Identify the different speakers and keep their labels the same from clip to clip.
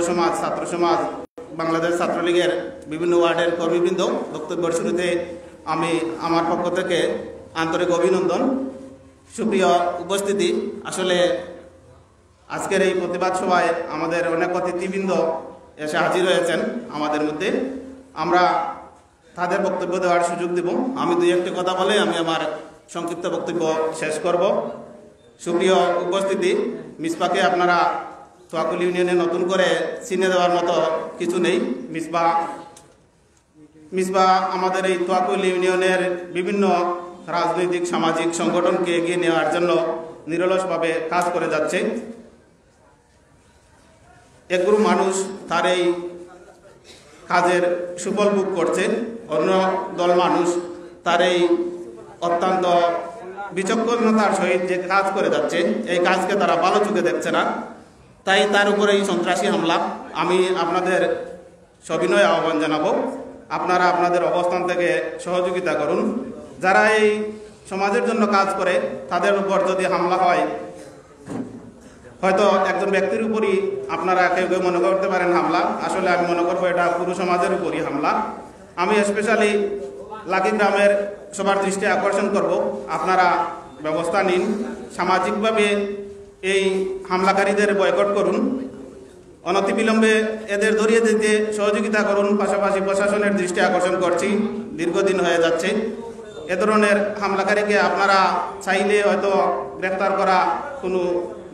Speaker 1: সমাজ, ছাত্র সমাজ, বাংলাদেশ ছাত্রলীগের বিভিন্ন ওয়ার্ডের কর্মীবৃন্দ, বক্তব্যের শুরুতে আমি আমার পক্ষ থেকে আন্তরিক অভিনন্দন। সুপ্রিয় উপস্থিতি, আসলে আজকের এই প্রতিবাদ সভায় আমাদের অনেক অতিথিবৃন্দ এসে হাজির হয়েছেন আমাদের মধ্যে। আমরা তাদের বক্তব্য দেওয়ার সুযোগ দেব। আমি দুই একটি কথা বলে আমি আমার সংক্ষিপ্ত বক্তব্য শেষ করব। সুপ্রিয় উপস্থিতি, মিসবাকে আপনারা তোয়াকুল ইউনিয়নে নতুন করে চিনে দেওয়ার মতো কিছু নেই। মিসবা আমাদের এই তোয়াকুল ইউনিয়নের বিভিন্ন রাজনৈতিক সামাজিক সংগঠনকে এগিয়ে নেওয়ার জন্য নিরলসভাবে কাজ করে যাচ্ছে। এক গ্রুপ মানুষ তার এই কাজের সুফল ভোগ করছে, অন্য দল মানুষ তার এই অত্যন্ত বিচক্ষণতার সহিত যে কাজ করে যাচ্ছে এই কাজকে তারা ভালো চোখে দেখছে না। তাই তার উপরে এই সন্ত্রাসী হামলা। আমি আপনাদের সবিনয় আহ্বান জানাবো, আপনারা আপনাদের অবস্থান থেকে সহযোগিতা করুন। যারা এই সমাজের জন্য কাজ করে তাদের উপর যদি হামলা হয়, হয়তো একজন ব্যক্তির উপরই আপনারা কেউ কেউ মনে করতে পারেন হামলা, আসলে আমি মনে করবো এটা পুরো সমাজের উপরই হামলা। আমি স্পেশালি লাকি গ্রামের সবার দৃষ্টি আকর্ষণ করব, আপনারা ব্যবস্থা নিন, সামাজিকভাবে এই হামলাকারীদের বয়কট করুন, অনতিবিলম্বে এদের ধরিয়ে দিতে সহযোগিতা করুন। পাশাপাশি প্রশাসনের দৃষ্টি আকর্ষণ করছি, দীর্ঘদিন হয়ে যাচ্ছে এ ধরনের হামলাকারীকে আপনারা চাইলে হয়তো গ্রেফতার করা কোনো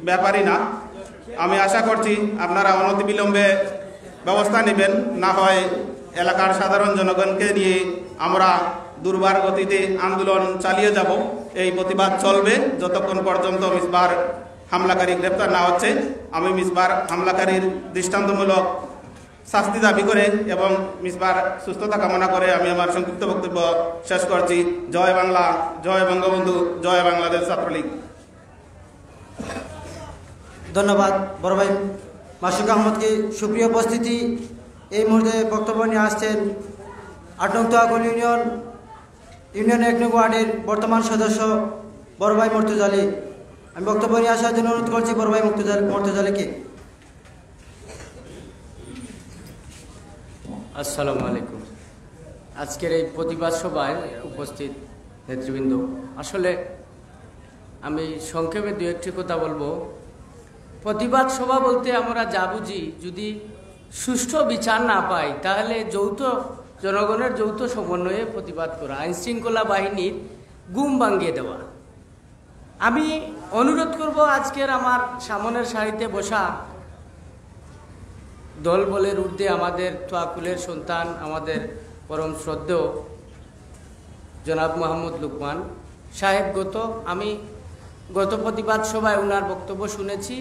Speaker 1: ব্যাপারই না। আমি আশা করছি আপনারা অনতিবিলম্বে ব্যবস্থা নেবেন, না হয় এলাকার সাধারণ জনগণকে নিয়ে আমরা দুর্বার গতিতে আন্দোলন চালিয়ে যাব। এই প্রতিবাদ চলবে যতক্ষণ পর্যন্ত মিসবার হামলাকারী গ্রেপ্তার না হচ্ছে। আমি মিসবার হামলাকারীর দৃষ্টান্তমূলক শাস্তি দাবি করে এবং মিসবার সুস্থতা কামনা করে আমি আমার সংক্ষিপ্ত বক্তব্য শেষ করছি। জয় বাংলা, জয় বঙ্গবন্ধু, জয় বাংলাদেশ ছাত্রলীগ।
Speaker 2: ধন্যবাদ বড় ভাই মাসুক আহমদকে। সুপ্রিয় উপস্থিতি, এই মুহূর্তে বক্তব্য নিয়ে আসছেন ৮ নং তোয়াকুল ইউনিয়ন ১ নং ওয়ার্ডের বর্তমান সদস্য বড় ভাই মর্তুজা আলী। আমি বক্তব্য নিয়ে আসার জন্য অনুরোধ করছি বড় ভাই মর্তুজা আলীকে।
Speaker 3: আসসালামু আলাইকুম। আজকের এই প্রতিবাদ সভায় উপস্থিত নেতৃবৃন্দ, আসলে আমি সংক্ষেপে দু একটি কথা বলবো। প্রতিবাদ সভা বলতে আমরা যা বুঝি, যদি সুষ্ঠু বিচার না পাই তাহলে জনগণের যৌথ সমন্বয়ে প্রতিবাদ করা, আইনশৃঙ্খলা বাহিনীর গুম ভাঙিয়ে দেওয়া। আমি অনুরোধ করব আজকের আমার সামনের সারিতে বসা দল বলের ঊর্ধ্বে আমাদের তোয়াকুলের সন্তান, আমাদের পরম শ্রদ্ধেয় জনাব মোহাম্মদ লুকমান সাহেব, আমি গত প্রতিবাদ সভায় ওনার বক্তব্য শুনেছি।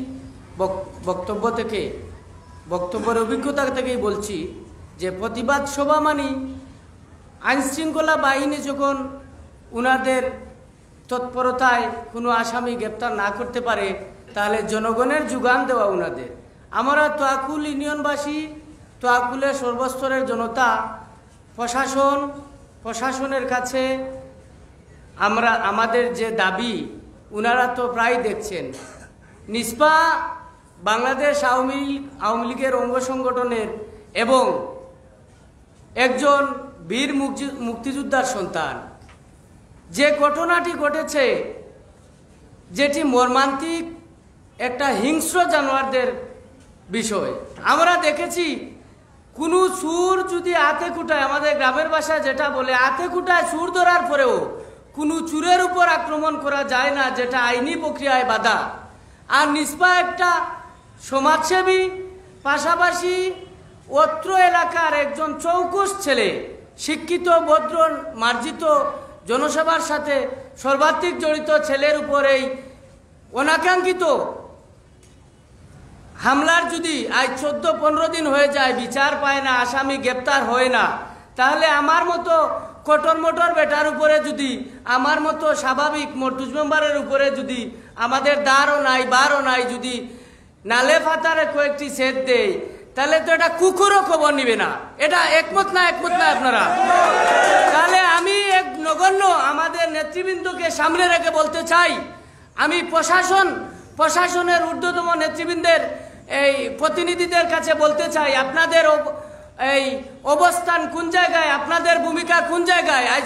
Speaker 3: বক্তব্যের অভিজ্ঞতা থেকেই বলছি যে প্রতিবাদ সভা মানে আইনশৃঙ্খলা বাহিনী যখন উনাদের তৎপরতায় কোনো আসামি গ্রেপ্তার না করতে পারে তাহলে জনগণের যোগান দেওয়া উনাদের। আমরা তোয়াকুল ইউনিয়নবাসী, তোয়াকুলের সর্বস্তরের জনতা, প্রশাসনের কাছে আমাদের যে দাবি, উনারা তো প্রায় দেখছেন নিসপা বাংলাদেশ আওয়ামী লীগের অঙ্গ সংগঠনের এবং একজন বীর মুক্তিযোদ্ধার সন্তান। যে ঘটনাটি ঘটেছে, যেটি মর্মান্তিক একটা হিংস্র জানোয়ারদের বিষয়। আমরা দেখেছি কোনো চুর যদি হাতে কুটায়, আমাদের গ্রামের ভাষায় যেটা বলে হাতে কুটায় চুর ধরার পরেও কোনো চুরের উপর আক্রমণ করা যায় না, যেটা আইনি প্রক্রিয়ায় বাধা। আর নিসপা একটা সমাজসেবী, পাশাপাশি অত্র এলাকার একজন চৌকুশ ছেলে, শিক্ষিত, ভদ্র, মার্জিত, জনসেবার সাথে সর্বাধিক জড়িত ছেলের উপর এই অনাকাঙ্ক্ষিত হামলার যদি আজ 14-15 দিন হয়ে যায়, বিচার পায় না, আসামি গ্রেপ্তার হয় না, তাহলে আমার মতো কটর মটর বেটার উপরে যদি, আমার মতো স্বাভাবিক মর্তুজ মেম্বারের উপরে যদি আমাদের দাঁড়ও নাই বারও নাই, যদি নালে ফাতারে কয়েকটি সেট দেয়, তাহলে তো এটা কুকুরও খবর নিবে না। এটা একমত না আপনারা? তাহলে আমি এক নগণ্য আমাদের নেতৃবৃন্দকে সামনে রেখে বলতে চাই, আমি প্রশাসনের ঊর্ধ্বতম নেতৃবৃন্দের এই প্রতিনিধিদের কাছে বলতে চাই, আপনাদের এই অবস্থান কোন জায়গায়, আপনাদের ভূমিকা কোন জায়গায়? আজ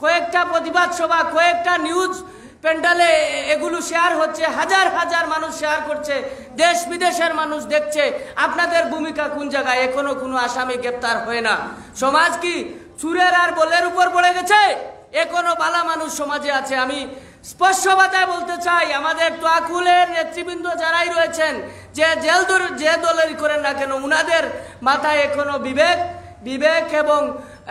Speaker 3: কয়েকটা প্রতিবাদ সভা, কয়েকটা নিউজ প্যান্ডেলে এগুলো শেয়ার হচ্ছে, হাজার হাজার মানুষ শেয়ার করছে, দেশ বিদেশের মানুষ দেখছে। আপনাদের ভূমিকা কোন জায়গায়? এখনো কোনো আসামি গ্রেপ্তার হয় না। সমাজ কি চুরের আর বলের উপর পড়ে গেছে? এখনো বালা মানুষ সমাজে আছে। আমি স্পষ্ট ভাষায় বলতে চাই, আমাদের তোয়াকুলের নেতৃবৃন্দ যারাই রয়েছেন, যে দলেরই করেন না কেন, উনাদের মাথায় এখনো বিবেক এবং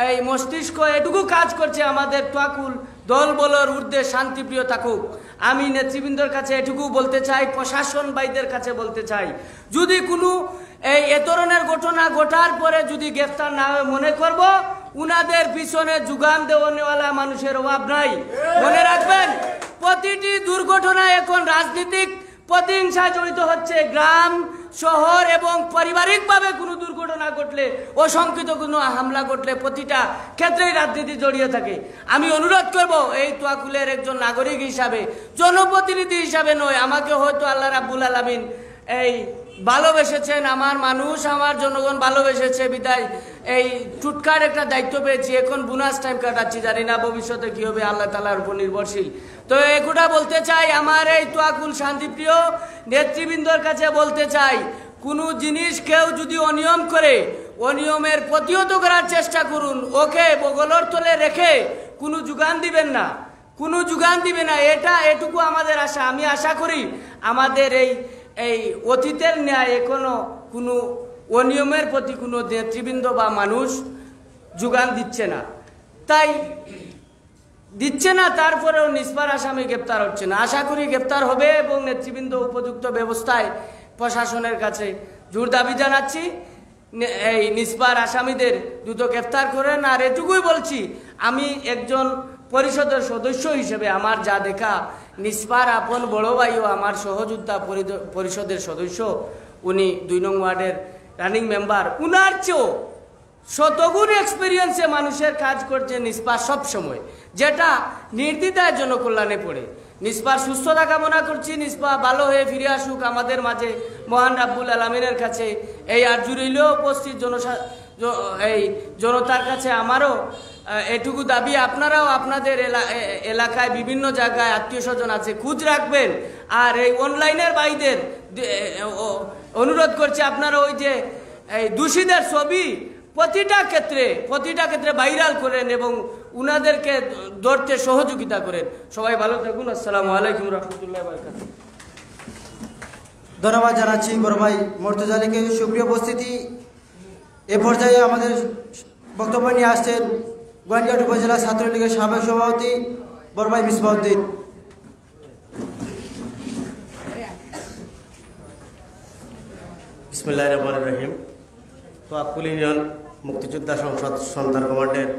Speaker 3: এই মস্তিষ্ক এটুকু কাজ করছে, আমাদের তোয়াকুল দল বলর ঊর্ধ্বে শান্তিপ্রিয় থাকুক। আমি নেতৃবৃন্দর কাছে এটুকু বলতে চাই, প্রশাসন ভাইদের কাছে বলতে চাই, যদি কোনো এ ধরনের ঘটনা ঘটার পরে যদি গ্রেফতার না হয়, মনে করব উনাদের পিছনে যোগান দেওয়ানেওয়ালা মানুষের অভাব নাই। মনে রাখবেন, প্রতিটি দুর্ঘটনা এখন রাজনীতিক প্রতিহিংসা জড়িত হচ্ছে। গ্রাম, শহর এবং পারিবারিকভাবে কোনো দুর্ঘটনা ঘটলে, অশঙ্কিত কোনো হামলা ঘটলে প্রতিটা ক্ষেত্রেই রাজনীতি জড়িয়ে থাকে। আমি অনুরোধ করব, এই তোয়াকুলের একজন নাগরিক হিসাবে, জনপ্রতিনিধি হিসাবে নয়, আমাকে হয়তো আল্লাহ রাব্বুল আলামিন এই ভালোবেসেছেন, আমার মানুষ, আমার জনগণ ভালোবেসেছে বিদায় এই টুটকার একটা দায়িত্ব পেয়েছি। এখন বোনাস টাইম কাটাচ্ছি, জানি না ভবিষ্যতে কি হবে, আল্লাহ তাআলার উপর নির্ভরশীল। তো এগুলা বলতে চাই, আমার এই তোয়াকুল শান্তিপ্রিয় নেতৃবৃন্দর কাছে বলতে চাই, কোনো জিনিস কেউ যদি অনিয়ম করে, অনিয়মের প্রতিহত করার চেষ্টা করুন। ওকে বগলর তলে রেখে কোনো যোগান দিবেন না, এটুকু আমাদের আশা। আমি আশা করি আমাদের এই অতীতের ন্যায় এখনো কোনো অনিয়মের প্রতি কোনো নেতৃবৃন্দ বা মানুষ যোগান দিচ্ছে না, তারপরেও নিষ্পার আসামি গ্রেপ্তার হচ্ছে না। আশা করি গ্রেপ্তার হবে এবং নেতৃবৃন্দ উপযুক্ত ব্যবস্থায় প্রশাসনের কাছে জোর দাবি জানাচ্ছি, এই নিষ্পার আসামিদের দ্রুত গ্রেপ্তার করেন। আর এটুকুই বলছি, আমি একজন পরিষদের সদস্য হিসেবে আমার যা দেখা, নিষ্পার আপন বড় ভাইও আমার সহযোদ্ধা পরিষদের সদস্য, উনি 2 নং ওয়ার্ডের রানিং মেম্বার, উনার চেয়েও শতগুণ এক্সপিরিয়েন্সে মানুষের কাজ করছে নিষ্পার সব সময়, যেটা নির্দ্বিধায় জনকল্যাণে পড়ে। নিষ্পার সুস্থতা কামনা করছি, নিষ্পা ভালো হয়ে ফিরে আসুক আমাদের মাঝে, মহান রাব্বুল আলামিনের কাছে এই আরজু রইল। উপস্থিত এই জনতার কাছে আমারও এটুকু দাবি, আপনারাও আপনাদের এলাকায় বিভিন্ন জায়গায় আত্মীয় স্বজন আছে, খোঁজ রাখবেন। আর এই অনলাইনের ভাইদের অনুরোধ করছি, আপনারা ওই যে এই দোষীদের ছবি প্রতিটা ক্ষেত্রে ভাইরাল করেন এবং উনাদেরকে ধরতে সহযোগিতা করেন। সবাই ভালো থাকুন। আসসালামু আলাইকুম রহমতুল্লাহ বারাকাতুহু।
Speaker 2: ধন্যবাদ জানাচ্ছি বড় ভাই মর্তুজা আলীকে। সুপ্রিয় উপস্থিতি, এ পর্যায়ে আমাদের বক্তব্য নিয়ে আসছেন গোয়াইনঘাট উপজেলা ছাত্রলীগের সাবেক সভাপতি বড় ভাই মিসবাউদ্দিন।
Speaker 4: বিসমিল্লাহির রহমানির রহিম। তোয়াকুল ইউনিয়ন মুক্তিযোদ্ধা সংসদ সন্তান কমান্ডের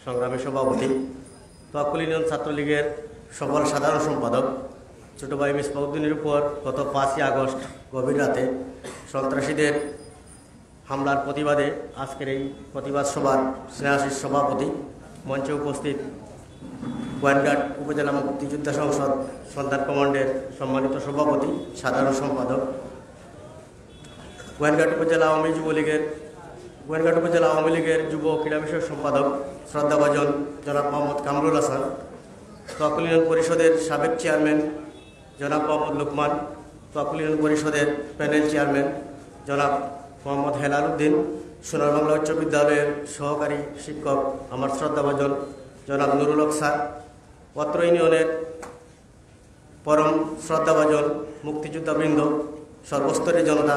Speaker 4: সংগ্রামী সভাপতি, তোয়াকুল ইউনিয়ন ছাত্রলীগের সফল সাধারণ সম্পাদক ছোট ভাই মিসবাউদ্দিনের উপর গত 5ই আগস্ট গভীর রাতে সন্ত্রাসীদের হামলার প্রতিবাদে আজকের এই প্রতিবাদ সভার স্নেহাশিস সভাপতি, মঞ্চে উপস্থিত গোয়াইনঘাট উপজেলা মুক্তিযোদ্ধা সংসদ সন্তান কমান্ডের সম্মানিত সভাপতি, সাধারণ সম্পাদক, গোয়াইনঘাট উপজেলা আওয়ামী লীগের যুব ক্রীড়া বিষয়ক সম্পাদক শ্রদ্ধাভাজন জনাব মোহাম্মদ কামরুল হাসান, তোয়াকুল ইউনিয়ন পরিষদের সাবেক চেয়ারম্যান জনাব মোহাম্মদ লুকমান, তোয়াকুল ইউনিয়ন পরিষদের প্যানেল চেয়ারম্যান জনাব মোহাম্মদ হেলাল উদ্দিন, সোনার বাংলা উচ্চ বিদ্যালয়ের সহকারী শিক্ষক আমার শ্রদ্ধাভাজন জনাব নুরুল হক স্যার, অত্র ইউনিয়নের পরম শ্রদ্ধাভাজন মুক্তিযোদ্ধাবৃন্দ, সর্বস্তরের জনতা,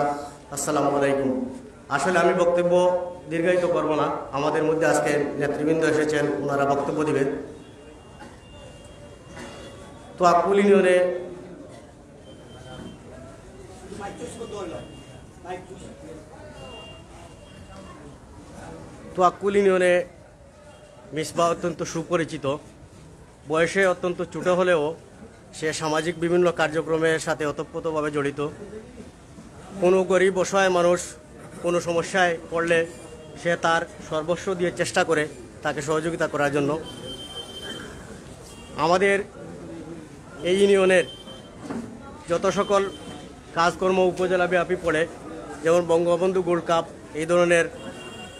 Speaker 4: আসসালামু আলাইকুম। আসলে আমি বক্তব্য দীর্ঘায়িত করব না, আমাদের মধ্যে আজকে নেতৃবৃন্দ এসেছেন, ওনারা বক্তব্য দিবেন। তোয়াকুল ইউনিয়নে মিসবাহ অত্যন্ত সুপরিচিত, বয়সে অত্যন্ত ছোট হলেও সে সামাজিক বিভিন্ন কার্যক্রমের সাথে ওতপ্রোতভাবে জড়িত। কোনো গরিব অসহায় মানুষ কোনো সমস্যায় পড়লে সে তার সর্বস্ব দিয়ে চেষ্টা করে তাকে সহযোগিতা করার জন্য। আমাদের এই ইউনিয়নের যত সকল কাজকর্ম উপজেলা ব্যাপী পড়ে, যেমন বঙ্গবন্ধু গোল্ড কাপ এই ধরনের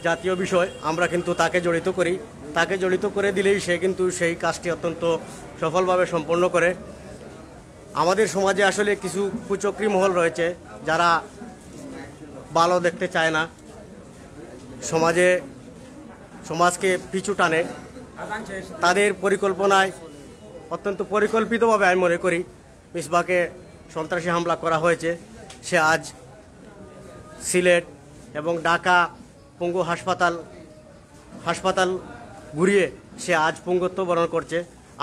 Speaker 4: জাতীয় বিষয় আমরা কিন্তু তাকে জড়িত করি। তাকে জড়িত করে দিলেই সে কিন্তু সেই কাজটি অত্যন্ত সফলভাবে সম্পন্ন করে। আমাদের সমাজে আসলে কিছু কুচক্রী মহল রয়েছে যারা ভালো দেখতে চায় না, সমাজকে পিছু টানে। তাদের পরিকল্পনায় অত্যন্ত পরিকল্পিতভাবে আমি মনে করি মিসবাকে সন্ত্রাসী হামলা করা হয়েছে। সে আজ সিলেট এবং ঢাকা পঙ্গু হাসপাতাল ঘুরিয়ে সে আজ পঙ্গুত্ব বরণ করছে।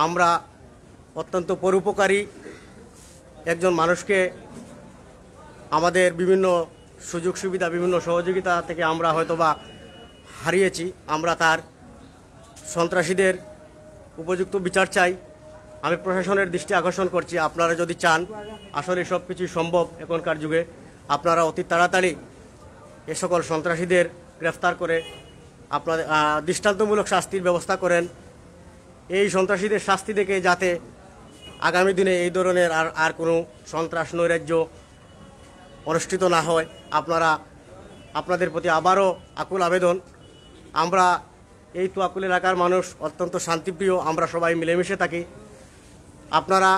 Speaker 4: আমরা অত্যন্ত পরোপকারী একজন মানুষকে আমাদের বিভিন্ন সুযোগ সুবিধা, বিভিন্ন সহযোগিতা থেকে আমরা হয়তোবা হারিয়েছি। আমরা তার সন্ত্রাসীদের উপযুক্ত বিচার চাই। আমি প্রশাসনের দৃষ্টি আকর্ষণ করছি, আপনারা যদি চান, আসলে সব কিছুই সম্ভব এখনকার যুগে, আপনারা অতি তাড়াতাড়ি এ সকল সন্ত্রাসীদের গ্রেফতার করে আপনাদের দৃষ্টান্তমূলক শাস্তির ব্যবস্থা করেন। এই সন্ত্রাসীদের শাস্তি দেখে যাতে আগামী দিনে এই ধরনের আর কোনো সন্ত্রাস নৈরাজ্য অনুষ্ঠিত না হয়, আপনাদের প্রতি আবারও আকুল আবেদন। আমরা এই তোয়াকুল এলাকার মানুষ অত্যন্ত শান্তিপ্রিয়, আমরা সবাই মিলেমিশে থাকি। আপনারা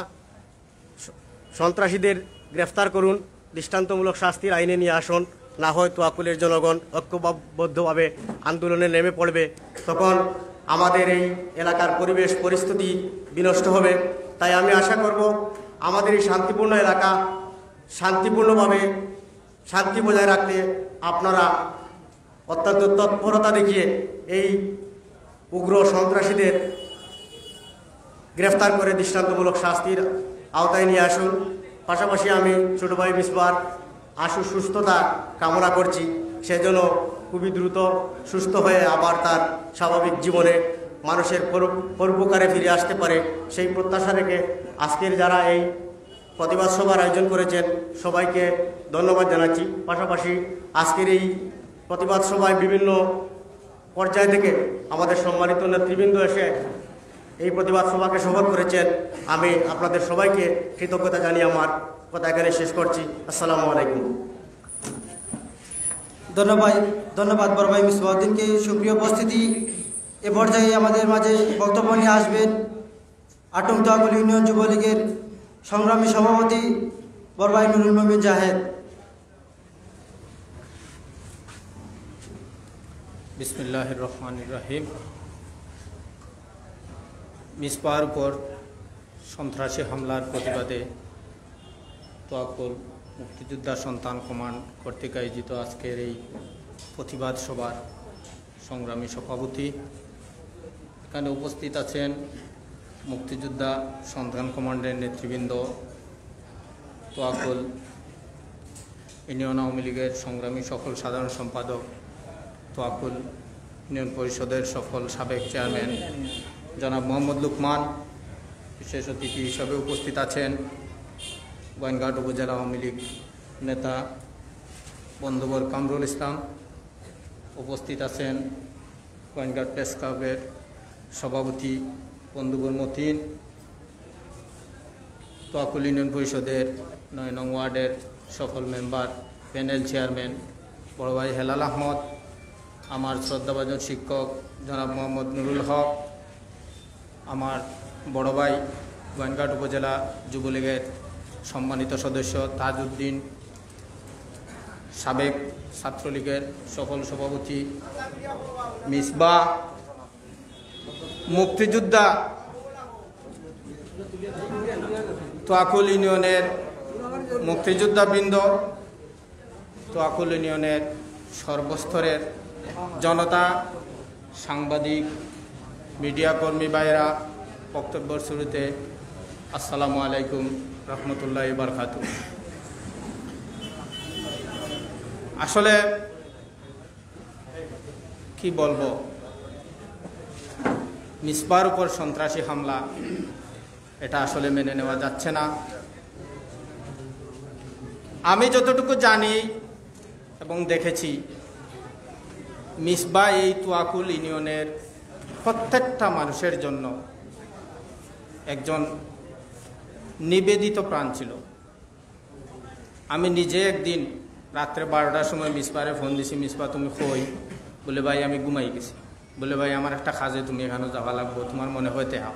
Speaker 4: সন্ত্রাসীদের গ্রেফতার করুন, দৃষ্টান্তমূলক শাস্তির আইনে নিয়ে আসুন, না হয় তোয়াকুলের জনগণ ঐক্যবদ্ধভাবে আন্দোলনে নেমে পড়বে। তখন আমাদের এই এলাকার পরিবেশ পরিস্থিতি বিনষ্ট হবে। তাই আমি আশা করব আমাদের এই শান্তিপূর্ণ এলাকা শান্তিপূর্ণভাবে শান্তি বজায় রাখতে আপনারা অত্যন্ত তৎপরতা দেখিয়ে এই উগ্র সন্ত্রাসীদের গ্রেফতার করে দৃষ্টান্তমূলক শাস্তির আওতায় নিয়ে আসুন। পাশাপাশি আমি ছোট ভাই মিসবার আশু সুস্থতা কামনা করছি, সেজন্য খুবই দ্রুত সুস্থ হয়ে আবার তার স্বাভাবিক জীবনে মানুষের পরোপকারে ফিরে আসতে পারে, সেই প্রত্যাশা রেখে আজকের যারা এই প্রতিবাদ সভার আয়োজন করেছেন সবাইকে ধন্যবাদ জানাচ্ছি। পাশাপাশি আজকের এই প্রতিবাদ সভায় বিভিন্ন পর্যায় থেকে আমাদের সম্মানিত নেতৃবৃন্দ এসে এই প্রতিবাদ সভাকে সফল করেছেন। আমি আপনাদের সবাইকে কৃতজ্ঞতা জানিয়ে আমার কথা এখানে শেষ করছি। আসসালামু আলাইকুম।
Speaker 2: ধন্যবাদ বড় ভাই মিসবাউদ্দিনকে। সুপ্রিয় উপস্থিতি, এ পর্যায়ে আমাদের মাঝে বক্তব্য নিয়ে আসবেন আটং তোয়াকুল ইউনিয়ন যুবলীগের সংগ্রামী সভাপতি বড় ভাই নুরুল মুমিন জাহেদ।
Speaker 5: বিসমিল্লাহির রহমানির রহিম। মিসবার উপর সন্ত্রাসী হামলার প্রতিবাদে তোয়াকুল মুক্তিযোদ্ধা সন্তান কমান্ড কর্তৃক আয়োজিত আজকের এই প্রতিবাদ সভার সংগ্রামী সভাপতি, এখানে উপস্থিত আছেন মুক্তিযোদ্ধা সন্তান কমান্ডের নেতৃবৃন্দ, তোয়াকুল ইউনিয়ন আওয়ামী লীগের সংগ্রামী সকল সাধারণ সম্পাদক, তোয়াকুল ইউনিয়ন পরিষদের সকল সাবেক চেয়ারম্যান জনাব মোহাম্মদ লুকমান, বিশেষ অতিথি হিসাবে উপস্থিত আছেন গোয়েনঘাট উপজেলা আওয়ামী লীগ নেতা বন্ধুবর কামরুল ইসলাম, উপস্থিত আছেন গোয়েনঘাট প্রেস ক্লাবের সভাপতি বন্ধুবর মতিন, তোয়াকুল ইউনিয়ন পরিষদের ৯ নং ওয়ার্ডের সকল মেম্বার, প্যানেল চেয়ারম্যান বড় ভাই হেলাল আহমদ, আমার শ্রদ্ধাভাজন শিক্ষক জনাব মোহাম্মদ নুরুল হক, আমার বড় ভাই গোয়েনঘাট উপজেলা যুবলীগের সম্মানিত সদস্য তাজউদ্দিন, সাবেক ছাত্রলীগের সকল সভাপতি মিসবা, মুক্তিযোদ্ধা তোয়াকুল ইউনিয়নের মুক্তিযোদ্ধাবৃন্দ, তোয়াকুল ইউনিয়নের সর্বস্তরের জনতা, সাংবাদিক, মিডিয়া কর্মী ভাইয়েরা, বক্তব্যের শুরুতে আসসালামু আলাইকুম রহমতুল্লাহি বারাকাতুহু। আসলে কি বলবো, মিসবার উপর সন্ত্রাসী হামলা, এটা আসলে মেনে নেওয়া যাচ্ছে না। আমি যতটুকু জানি এবং দেখেছি, মিসবা এই তোয়াকুল ইউনিয়নের প্রত্যেকটা মানুষের জন্য একজন নিবেদিত প্রাণ ছিল। আমি নিজে একদিন রাত্রে 12টার সময় মিসপারে ফোন দিছি, মিসপা তুমি কই? বলে ভাই আমি ঘুমাই গেছি। বলে ভাই আমার একটা কাজে তুমি এখানে যাওয়া লাগবো, তোমার মনে হইতে হাও।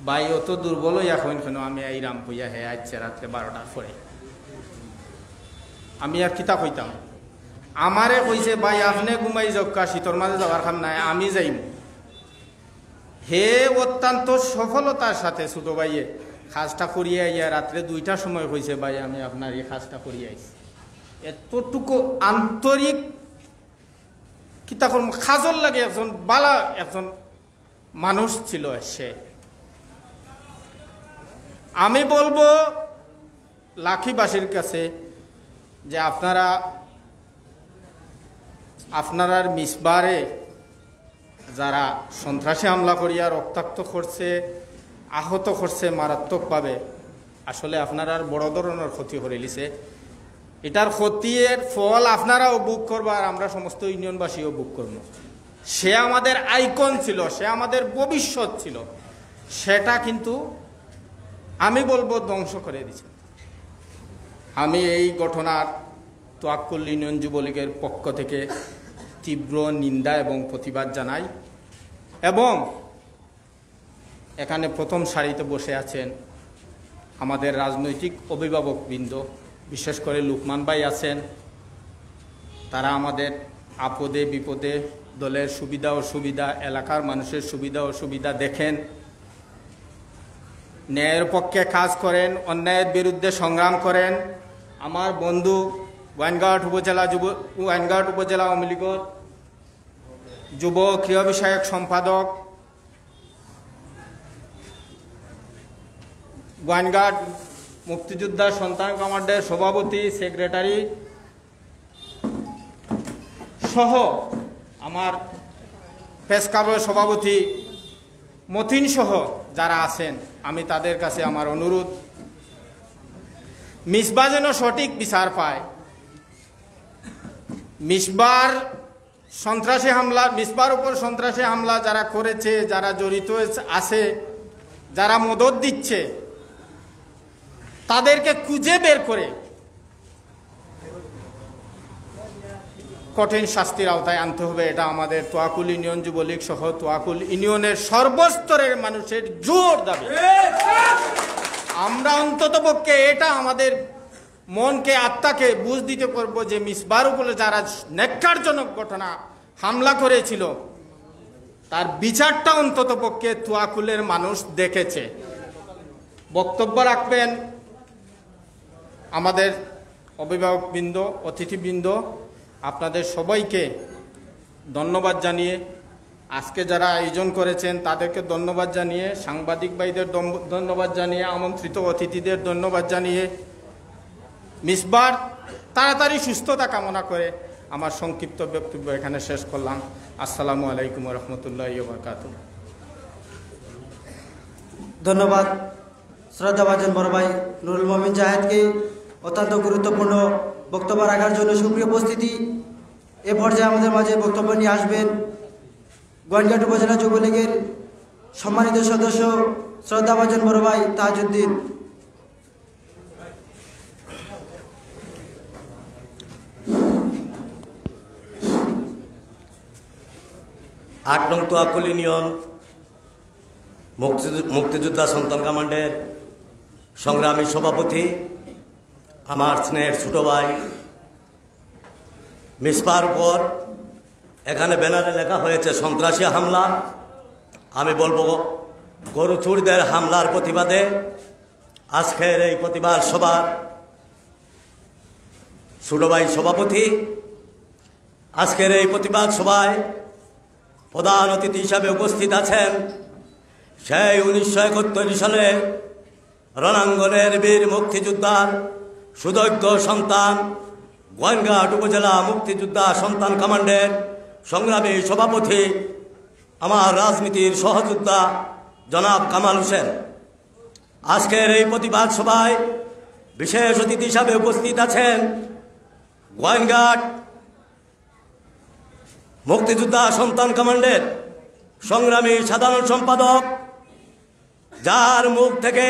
Speaker 5: ভাই অত দুর্বল হইয়া কইন কেন? আমি এই রাম কইয়া হে আসছে রাত্রে 12টার পরে। আমি আর কিতা কইতাম? আমারে কইছে ভাই আপনি ঘুমাই যাওকা, শীতর মাঝে যাওয়ার কাম নাই, আমি যাইম। হে অত্যন্ত সফলতার সাথে ছোট ভাইয়ে কাজটা করিয়ে আইয়া রাত্রে 2টার সময় কইছে ভাই আমি আপনার এই কাজটা করিয়ে আইছি। এতটুকু আন্তরিক কিতা করম, খাজল লাগে একজন বালা একজন মানুষ ছিল সে। আমি বলবো লাখিবাসীর কাছে যে আপনারা মিসবারে যারা সন্ত্রাসী হামলা করিয়া রক্তাক্ত করছে, আহত করছে মারাত্মকভাবে, আসলে আপনারা বড় ধরনের ক্ষতি করে লিছে। এটার ক্ষতির ফল আপনারাও বুক করবো আর আমরা সমস্ত ইউনিয়নবাসীও বুক করবো। সে আমাদের আইকন ছিল, সে আমাদের ভবিষ্যৎ ছিল, সেটা কিন্তু আমি বলবো ধ্বংস করে দিছে। আমি এই ঘটনার তোয়াক্কুল ইউনিয়ন যুবলীগের পক্ষ থেকে তীব্র নিন্দা এবং প্রতিবাদ জানাই। এবং এখানে প্রথম সারিতে বসে আছেন আমাদের রাজনৈতিক অভিভাবকবৃন্দ, বিশেষ করে লুকমান ভাই আছেন। তারা আমাদের আপদে বিপদে দলের সুবিধা অসুবিধা, এলাকার মানুষের সুবিধা অসুবিধা দেখেন, ন্যায়ের পক্ষে কাজ করেন, অন্যায়ের বিরুদ্ধে সংগ্রাম করেন। আমার বন্ধু ওয়াইনঘাট উপজেলা আওয়ামী লীগের যুব ক্রীড়া বিষয়ক সম্পাদক, ওয়াইনঘাট মুক্তিযোদ্ধা সন্তান কমান্ডের সভাপতি, সেক্রেটারি সহ আমার প্রেস ক্লাবের সভাপতি মতিন সহ যারা আছেন, আমি তাদের কাছে আমার অনুরোধ, মিসবা যেন সঠিক বিচার পায়। মিসবার উপর সন্ত্রাসী হামলা যারা করেছে, যারা জড়িত আছে, যারা মদত দিচ্ছে, তাদেরকে খুঁজে বের করে কঠিন শাস্তির আওতায় আনতে হবে। এটা আমাদের তোয়াকুল ইউনিয়ন যুবলীগ সহ তোয়াকুল ইউনিয়নের সর্বস্তরের মানুষের জোর দাবি। আমরা অন্ততপক্ষে এটা আমাদের মনকে, আত্মাকে বুঝ দিতে পারবো যে মিসবার উপরে যারা ন্যাক্কারজনক ঘটনা হামলা করেছিল তার বিচারটা অন্ততপক্ষে তোয়াকুলের মানুষ দেখেছে। বক্তব্য রাখবেন আমাদের অভিভাবকবৃন্দ, অতিথিবৃন্দ। আপনাদের সবাইকে ধন্যবাদ জানিয়ে, আজকে যারা আয়োজন করেছেন তাদেরকে ধন্যবাদ জানিয়ে, সাংবাদিক ভাইদের ধন্যবাদ জানিয়ে, আমন্ত্রিত অতিথিদের ধন্যবাদ জানিয়ে, মিসবার তাড়াতাড়ি সুস্থতা কামনা করে আমার সংক্ষিপ্ত বক্তব্য এখানে শেষ করলাম। আসসালামু আলাইকুম রহমতুল্লাহি ওয়া বারাকাতুহু।
Speaker 2: ধন্যবাদ শ্রদ্ধাভাজন বড় ভাই নুরুল মমিন জাহেদকে অত্যন্ত গুরুত্বপূর্ণ বক্তব্য রাখার জন্য। সুপ্রিয় উপস্থিতি, এ পর্যায়ে আমাদের মাঝে বক্তব্য নিয়ে আসবেন গোয়াইনঘাট উপজেলা যুবলীগের সম্মানিত সদস্য শ্রদ্ধাভাজন বড় ভাই তাজউদ্দিন।
Speaker 4: 8 নং তোয়াকুল ইউনিয়ন মুক্তিযোদ্ধা সন্তান কমান্ডের সংগ্রামী সভাপতি, আমার স্নেহের ছোট ভাই, মিসবার উপর এখানে ব্যানারে লেখা হয়েছে সন্ত্রাসী হামলা। আমি বলবো গরু চুরদের হামলার প্রতিবাদে আজকের এই প্রতিবাদ সভার ছোট ভাই সভাপতি। আজকের এই প্রতিবাদ সভায় প্রধান অতিথি হিসাবে উপস্থিত আছেন সেই 1971 সালে রণাঙ্গনের বীর মুক্তিযোদ্ধার সুদক্ষ সন্তান, গোয়াইনঘাট উপজেলা মুক্তিযোদ্ধা সন্তান কমান্ডের সংগ্রামী সভাপতি, আমার রাজনীতির সহযোদ্ধা জনাব কামাল হোসেন। আজকের এই প্রতিবাদ সভায় বিশেষ অতিথি হিসাবে উপস্থিত আছেন গোয়াইনঘাট মুক্তিযোদ্ধা সন্তান কমান্ডের সংগ্রামী সাধারণ সম্পাদক, যার মুখ থেকে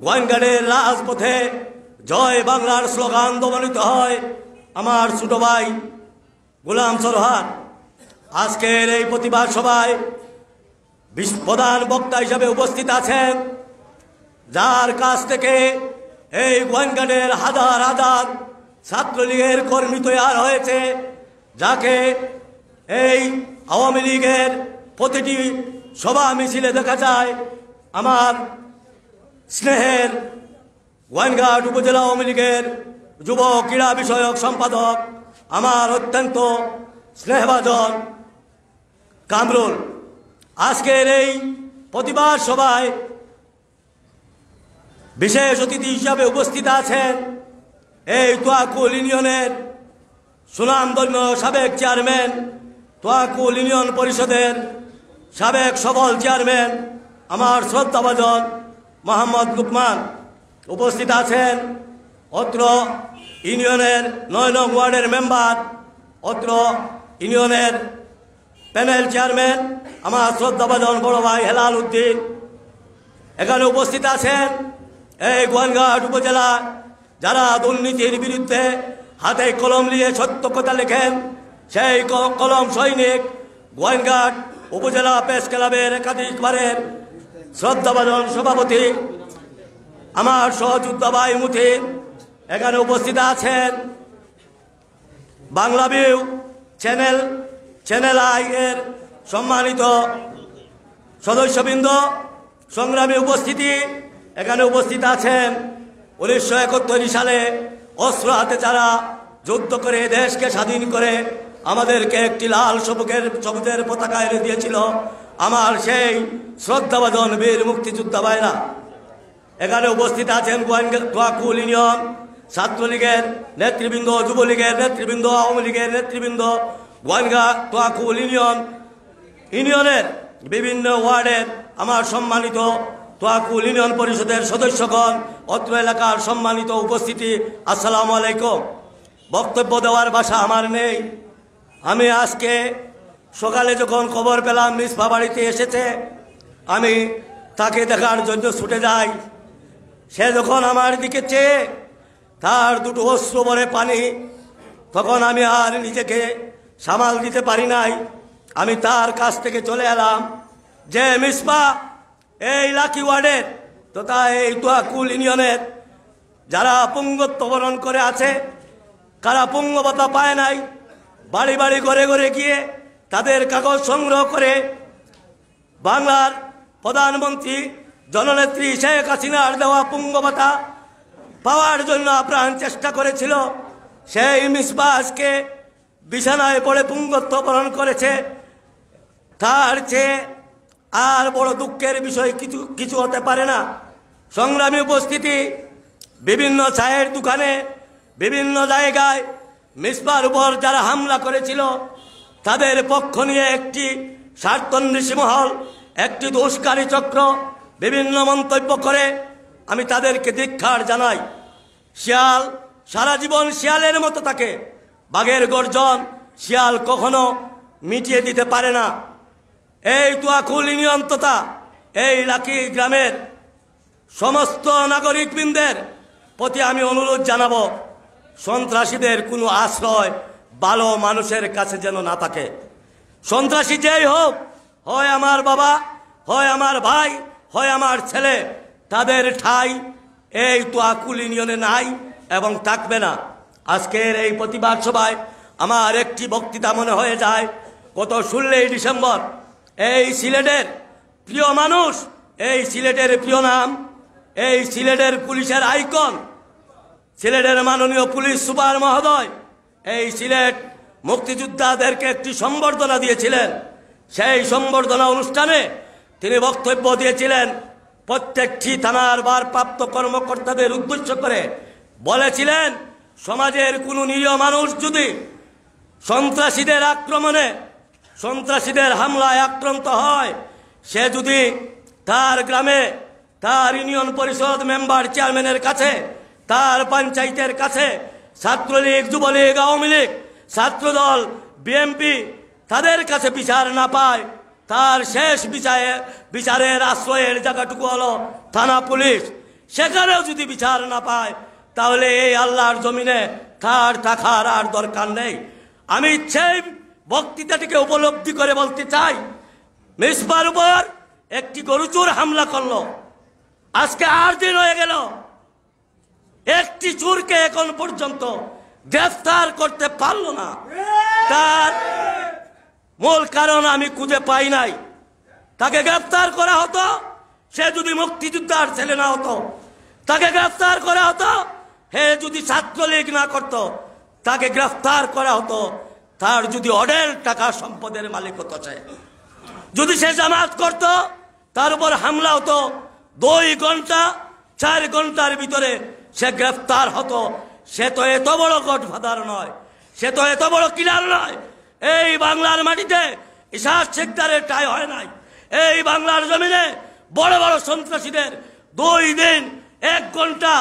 Speaker 4: গোয়াইনঘাটের রাজপথে জয় বাংলার স্লোগান ধ্বনিত হয় আমার ছোট ভাই গোলাম সরহার। আজকের এই প্রতিবাদ সভায় প্রধান বক্তা হিসাবে উপস্থিত আছেন, যার কাছ থেকে এই গোয়েন্দাদের হাজার হাজার ছাত্রলীগের কর্মী তৈরি হয়েছে, যাকে এই আওয়ামী লীগের প্রতিটি সভা মিছিলে দেখা যায়। আমার স্নেহের গোয়েন্দাঘাট উপজেলা আওয়ামী লীগের যুব ক্রীড়া বিষয়ক সম্পাদক আমার অত্যন্ত স্নেহভাজন কামরুল। আজকের এই প্রতিবাদ সভায় বিশেষ অতিথি হিসাবে উপস্থিত আছেন এই তোয়াকুল ইউনিয়নের সুনামধন্য সাবেক চেয়ারম্যান, তোয়াকুল ইউনিয়ন পরিষদের সাবেক সফল চেয়ারম্যান আমার শ্রদ্ধাভাজন মোহাম্মদ লুকমান। উপস্থিত আছেন অত্র ইউনিয়নের 9 নং ওয়ার্ডের মেম্বার, অত্র ইউনিয়নের প্যানেল চেয়ারম্যান আমার শ্রদ্ধাভাজন বড় ভাই হেলাল উদ্দিন। এখানে উপস্থিত আছেন এই গোয়েন্দাঘাট উপজেলা যারা দুর্নীতির বিরুদ্ধে হাতে কলম নিয়ে সত্য কথা লেখেন, সেই কলম সৈনিক গোয়েন্দাঘাট উপজেলা প্রেস ক্লাবের একাধিকবারের শ্রদ্ধাভাজন সভাপতি আমার সহযোদ্ধা ভাই মুথিন। এখানে উপস্থিত আছেন বাংলাভিউ চ্যানেল আই এর সম্মানিত সদস্যবৃন্দ, সংগ্রামী উপস্থিতি। এখানে উপস্থিত আছেন 1971 সালে অস্ত্র হাতে যারা যুদ্ধ করে দেশকে স্বাধীন করে আমাদেরকে একটি লাল সবুজের পতাকা এনে দিয়েছিল আমার সেই শ্রদ্ধাভাজন বীর মুক্তিযোদ্ধা ভাইরা। এখানে উপস্থিত আছেন তোয়াকুল ইউনিয়ন ছাত্রলীগের নেতৃবৃন্দ, যুবলীগের নেতৃবৃন্দ, আওয়ামী লীগের নেতৃবৃন্দ, গোয়েন্দাঘাট তোয়াকুল ইউনিয়নের বিভিন্ন ওয়ার্ডের আমার সম্মানিত তোয়াকুল ইউনিয়ন পরিষদের সদস্যগণ, অত্র এলাকার সম্মানিত উপস্থিতি, আসসালামু আলাইকুম। বক্তব্য দেওয়ার ভাষা আমার নেই। আমি আজকে সকালে যখন খবর পেলাম মিসফা বাড়িতে এসেছে, আমি তাকে দেখার জন্য ছুটে যাই। সে যখন আমার দিকে চেয়ে তার দুটো অশ্র ভরে পানি, তখন আমি আর নিজেকে সামাল দিতে পারি নাই। আমি তার কাছ থেকে চলে এলাম যে মিসফা এই লাকি ওয়ার্ডের তথা এই তোয়াকুল ইউনিয়নের যারা পুঙ্গত্ব বরণ করে আছে, কারা পুঙ্গ ভাতা পায় নাই, বাড়ি বাড়ি ঘরে ঘরে গিয়ে তাদের কাগজ সংগ্রহ করে বাংলার প্রধানমন্ত্রী জননেত্রী শেখ হাসিনার দেওয়া পুঙ্গ ভাতা পাওয়ার জন্য আপ্রাণ চেষ্টা করেছিল। সেই মিসবা আজকে বিছানায় পড়ে পুঙ্গত্ব বরণ করেছে। তার চেয়ে আর বড় দুঃখের বিষয় কিছু হতে পারে না। সংগ্রামী উপস্থিতি, বিভিন্ন চায়ের দোকানে বিভিন্ন জায়গায় মিসবার উপর যারা হামলা করেছিল তাদের পক্ষ নিয়ে একটি স্বার্থন্বেষী মহল, একটি দোষকারী চক্র বিভিন্ন মন্তব্য করে। আমি তাদেরকে ধিক্কার জানাই। শিয়াল সারা জীবন শিয়ালের মতো থাকে, বাঘের গর্জন শিয়াল কখনো মিটিয়ে দিতে পারে না। এই তোয়াকুল ইউনিয়ন তথা এই লাকি গ্রামের সমস্ত নাগরিকবৃন্দের প্রতি আমি অনুরোধ জানাবো, সন্ত্রাসীদের কোনো আশ্রয় ভালো মানুষের কাছে যেন না থাকে। সন্ত্রাসী যেই হোক, হয় আমার বাবা, হয় আমার ভাই, হয় আমার ছেলে, তাদের ঠাঁই এই তোয়াকুল ইউনিয়নে নাই এবং থাকবে না। আজকের এই প্রতিবাদ সভায় আমার একটি বক্তৃতা মনে হয়ে যায়। গত 16 ডিসেম্বর এই সিলেটের প্রিয় মানুষ, এই সিলেটের প্রিয় নাম, এই সিলেটের পুলিশের আইকন, সিলেটের মাননীয় পুলিশ সুপার মহোদয় এই সিলেট মুক্তিযোদ্ধাদেরকে একটি সম্বর্ধনা দিয়েছিলেন। সেই সম্বর্ধনা অনুষ্ঠানে তিনি বক্তব্য দিয়েছিলেন, প্রত্যেকটি থানার ভারপ্রাপ্ত কর্মকর্তাদের উদ্দেশ্য করে বলেছিলেন, সমাজের কোনো নিরীহ মানুষ যদি সন্ত্রাসীদের আক্রমণে, সন্ত্রাসীদের হামলায় আক্রান্ত হয়, সে যদি তার গ্রামে তার ইউনিয়ন পরিষদ মেম্বার চেয়ারম্যানের কাছে, তার পঞ্চায়েতের কাছে ছাত্রলীগ, যুবলীগ, আওয়ামী লীগ, ছাত্রদল, বিএনপি তাদের কাছে বিচার না পায়, তার শেষ বিচারের আশ্রয়ের জায়গাটুকু হলো থানা পুলিশ। সেখানেও যদি বিচার না পায়,
Speaker 6: তাহলে এই আল্লাহর জমিনে তার থাকার আর দরকার নেই। আমি সেই বক্তৃতাটিকে উপলব্ধি করে বলতে চাই, মিসবার উপর একটি গরুচোর হামলা করলো, আজকে 8 দিন হয়ে গেল, একটি চোরকে এখন পর্যন্ত গ্রেফতার করতে পারলো না। তার মূল কারণ আমি খুঁজে পাই নাই। তাকে গ্রেফতার করা হতো, সে যদি মুক্তিযোদ্ধার ছেলে না হতো, তাকে গ্রেফতার করা হতো, হে যদি ছাত্রলীগ না করত, তাকে গ্রেফতার করা হতো, তার যদি অঢেল টাকা সম্পদের মালিক হতো, যদি সে জামাত করত, তার উপর হামলা হতো, 2 ঘন্টা 4 ঘন্টার ভিতরে সে গ্রেফতার হতো। সে তো এত বড় গডফাদার নয়, সে তো এত বড় কিলার নয়। এই বাংলার মাটিতে ইশাক শেখদারের ঠাঁই হয় নাই। এই বাংলার জমিনে বড় বড় সন্ত্রাসীদের 2 দিন 1 ঘন্টা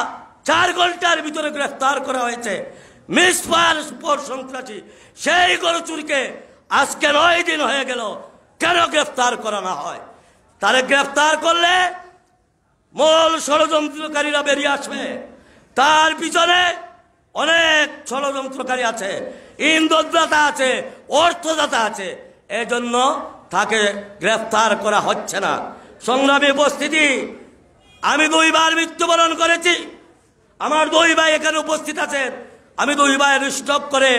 Speaker 6: 4 ঘন্টার ভিতরে গ্রেফতার করা হয়েছে। মিসপার সন্ত্রাসী সেই গরুচুরকে আজকে 9 দিন হয়ে গেল, কেন গ্রেফতার করা না হয়? তারে গ্রেফতার করলে মূল ষড়যন্ত্রকারীরা বেরিয়ে আসবে। তার পিছনে অনেক ষড়যন্ত্রকারী আছে, ইন্ধনদাতা আছে, অর্থদাতা আছে, এজন্য তাকে গ্রেফতার করা হচ্ছে না। সংগ্রামী উপস্থিতি, আমি 2 বার মৃত্যুবরণ করেছি। আমার 2 ভাই এখানে উপস্থিত আছেন। আমি 2 ভাইয়ের স্টপ করে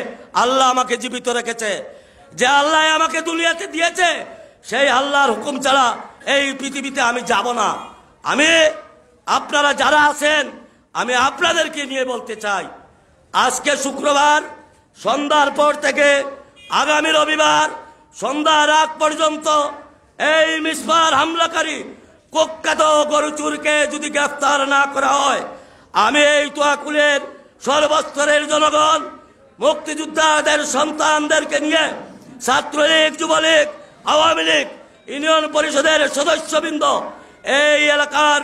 Speaker 6: আল্লাহ আমাকে জীবিত রেখেছে। যে আল্লাহ আমাকে দুনিয়াতে দিয়েছে, সেই আল্লাহর হুকুম ছাড়া এই পৃথিবীতে আমি যাব না। আমি আপনারা যারা আছেন, আমি আপনাদেরকে নিয়ে বলতে চাই, আজকে শুক্রবার সন্ধ্যার পর থেকে আগামী রবিবার সন্ধ্যার আগ পর্যন্ত এই মিসবার হামলাকারী কুখ্যাত গরুচুরকে যদি গ্রেফতার না করা হয়, আমি এই তোয়াকুলের সর্বস্তরের জনগণ, মুক্তিযোদ্ধাদের সন্তানদেরকে নিয়ে, ছাত্রলীগ, যুবলীগ, আওয়ামী লীগ, ইউনিয়ন পরিষদের সদস্যবৃন্দ, এই এলাকার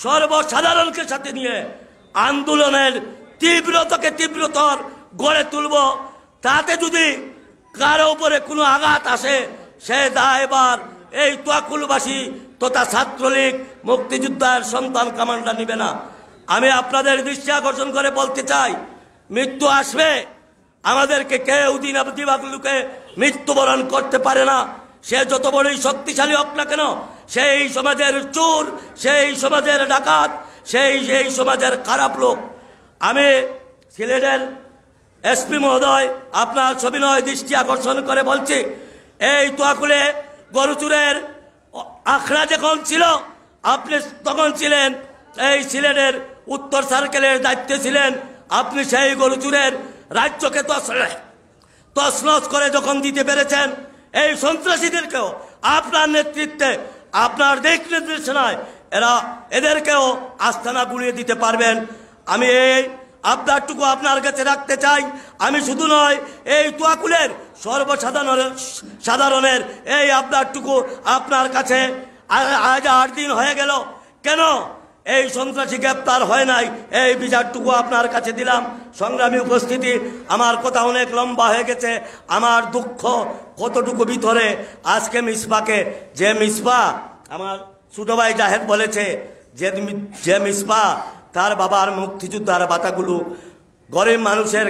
Speaker 6: সর্বসাধারণকে সাথে নিয়ে আন্দোলনের তীব্রতাকে তীব্রতর গড়ে তুলব। তাতে যদি কারো উপরে কোনো আঘাত আসে, সে দায়ভার এই তোয়াকুলবাসী তথা ছাত্রলীগ, মুক্তিযোদ্ধার সন্তান কমান্ডার নিবে না। আমি আপনাদের দৃষ্টি আকর্ষণ করে বলতে চাই, মৃত্যু আসবে, আমাদেরকে কেউ দিবাগলুকে মৃত্যুবরণ করতে পারে না। সে যত বড়ই শক্তিশালী হোক না কেন, সেই সমাজের চোর, সেই সমাজের ডাকাত, সেই সমাজের খারাপ লোক। আমি সিলেটের এসপি মহোদয়, আপনার সবিনয় দৃষ্টি আকর্ষণ করে বলছি, এই তোয়াকুলে গরুচুরের আখড়া যখন ছিল, আপনি তখন ছিলেন এই সিলেটের উত্তর সার্কেলের দায়িত্বে ছিলেন। আপনি সেই গরুচুরের রাজ্যকে তছনছ করে যখন দিতে পেরেছেন, এই সন্ত্রাসীদেরকেও আপনার নেতৃত্বে, আপনার দিক নির্দেশনায় এদেরকেও আস্তানা গুলিয়ে দিতে পারবেন। আমি এই আবদারটুকু আপনার কাছে রাখতে চাই। আমি শুধু নয়, এই তোয়াকুলের সর্বসাধারণের এই আবদারটুকু আপনার কাছে, আজ 8 দিন হয়ে গেল, কেন এই সন্ত্রাসী গ্রেপ্তার হয় নাই, এই বিচারটুকু আপনার কাছে দিলাম। সংগ্রামী উপস্থিতি, আমার কথা অনেক লম্বা হয়ে গেছে। আমার দুঃখ কতটুকু ভিতরে, আজকে মিসবাকে, যে মিসবা আমার ছোট ভাই জাহেদ বলেছে, যে মিসবা তার বাবার মুক্তিযোদ্ধার বাতাগুলো গরিব মানুষের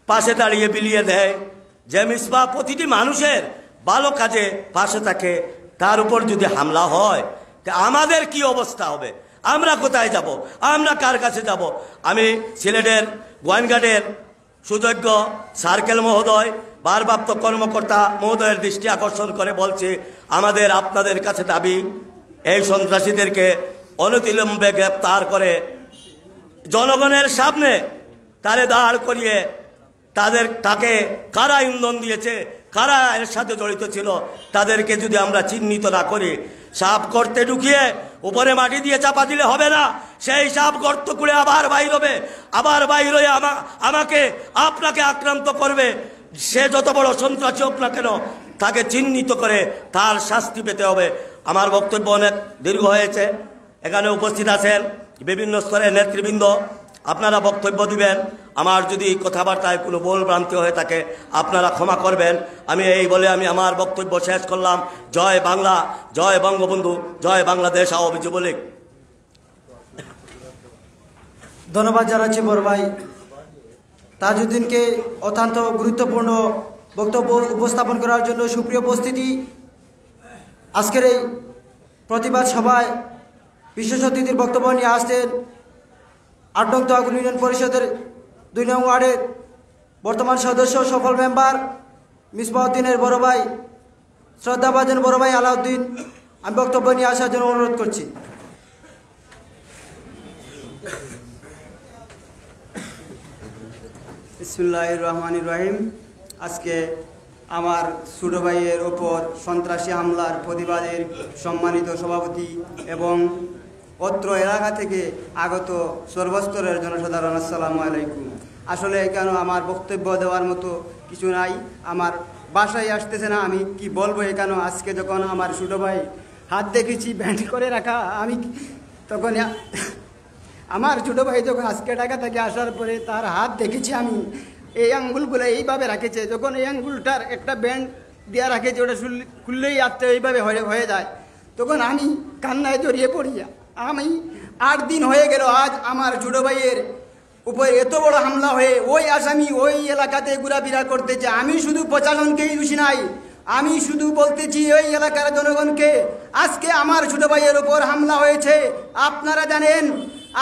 Speaker 6: পাশে দাঁড়িয়ে বিলিয়ে দেয়, যে মিসবা প্রতিটি মানুষের ভালো কাজে পাশে থাকে, তার উপর যদি হামলা হয়, তা আমাদের কি অবস্থা হবে? আমরা কোথায় যাব? আমরা কার কাছে যাব? আমি সিলেটের গোয়াইনঘাটের সুযোগ্য সার্কেল মহোদয়, ভারপ্রাপ্ত কর্মকর্তা মহোদয়ের দৃষ্টি আকর্ষণ করে বলছি, আমাদের আপনাদের কাছে দাবি, এই সন্ত্রাসীদেরকে অনতিবিলম্বে গ্রেপ্তার করে জনগণের সামনে তারে দাঁড় করিয়ে তাকে কারা ইন্ধন দিয়েছে, কারা এর সাথে জড়িত ছিল, তাদেরকে যদি আমরা চিহ্নিত না করি, সাপ গর্তে ঢুকিয়ে উপরে মাটি দিয়ে চাপা দিলে হবে না। সেই সাপ গর্ত করে আবার বাইর হবে, আবার বাইর হয়ে আমাকে আপনাকে আক্রান্ত করবে। সে যত বড় সন্ত্রাসী হোক না কেন, তাকে চিহ্নিত করে তার শাস্তি পেতে হবে। আমার বক্তব্য অনেক দীর্ঘ হয়েছে। এখানে উপস্থিত আছেন বিভিন্ন স্তরের নেতৃবৃন্দ, আপনারা বক্তব্য দিবেন। আমার যদি কথাবার্তায় কোনো ভুল ভ্রান্তি হয়ে থাকে আপনারা ক্ষমা করবেন। আমি এই বলে আমি আমার বক্তব্য শেষ করলাম। জয় বাংলা, জয় বঙ্গবন্ধু, জয় বাংলাদেশ আওয়ামী যুবলীগ।
Speaker 2: ধন্যবাদ জানাচ্ছি বড় ভাই তাজউদ্দিনকে অত্যন্ত গুরুত্বপূর্ণ বক্তব্য উপস্থাপন করার জন্য। সুপ্রিয় উপস্থিতি, আজকের এই প্রতিবাদ সভায় বিশেষ অতিথির বক্তব্য নিয়ে আসছেন ৮ নং তোয়াকুল ইউনিয়ন পরিষদের ২ নং ওয়ার্ডের বর্তমান সদস্য সফল মেম্বার মিসবাউদ্দিনের বড় ভাই, শ্রদ্ধাভাজন বড় ভাই আলাউদ্দিন। আমি বক্তব্য নিয়ে আসার জন্য অনুরোধ করছি।
Speaker 7: বিসমিল্লাহির রহমানির রহিম। আজকে আমার ছোট ভাইয়ের ওপর সন্ত্রাসী হামলার প্রতিবাদের সম্মানিত সভাপতি এবং অত্র এলাকা থেকে আগত সর্বস্তরের জনসাধারণ, আসসালামু আলাইকুম। আসলে এখানে আমার বক্তব্য দেওয়ার মতো কিছু নাই, আমার বাসায় আসতেছে না, আমি কি বলবো এখানে। আজকে যখন আমার ছোট ভাই হাত দেখেছি ব্যান্ড করে রাখা, আমি তখন আমার ছোটো ভাই যখন আজকে ঢাকা থেকে আসার পরে তার হাত দেখেছি আমি, এই আঙ্গুলগুলো এইভাবে রাখেছে, যখন এই আঙ্গুলটার একটা ব্যান্ড দেওয়া রাখেছে, ওটা খুললেই হাতটা এইভাবে হয়ে যায়, তখন আমি কান্নায় জড়িয়ে পড়ি। আমি 8 দিন হয়ে গেল আজ আমার ছোটো ভাইয়ের উপরে এত বড় হামলা হয়ে ওই আসামি ওই এলাকাতে ঘোরাফেরা করতেছে। আমি শুধু প্রশাসনকেই দোষী নাই, আমি শুধু বলতেছি ওই এলাকার জনগণকে, আজকে আমার ছোটো ভাইয়ের উপর হামলা হয়েছে, আপনারা জানেন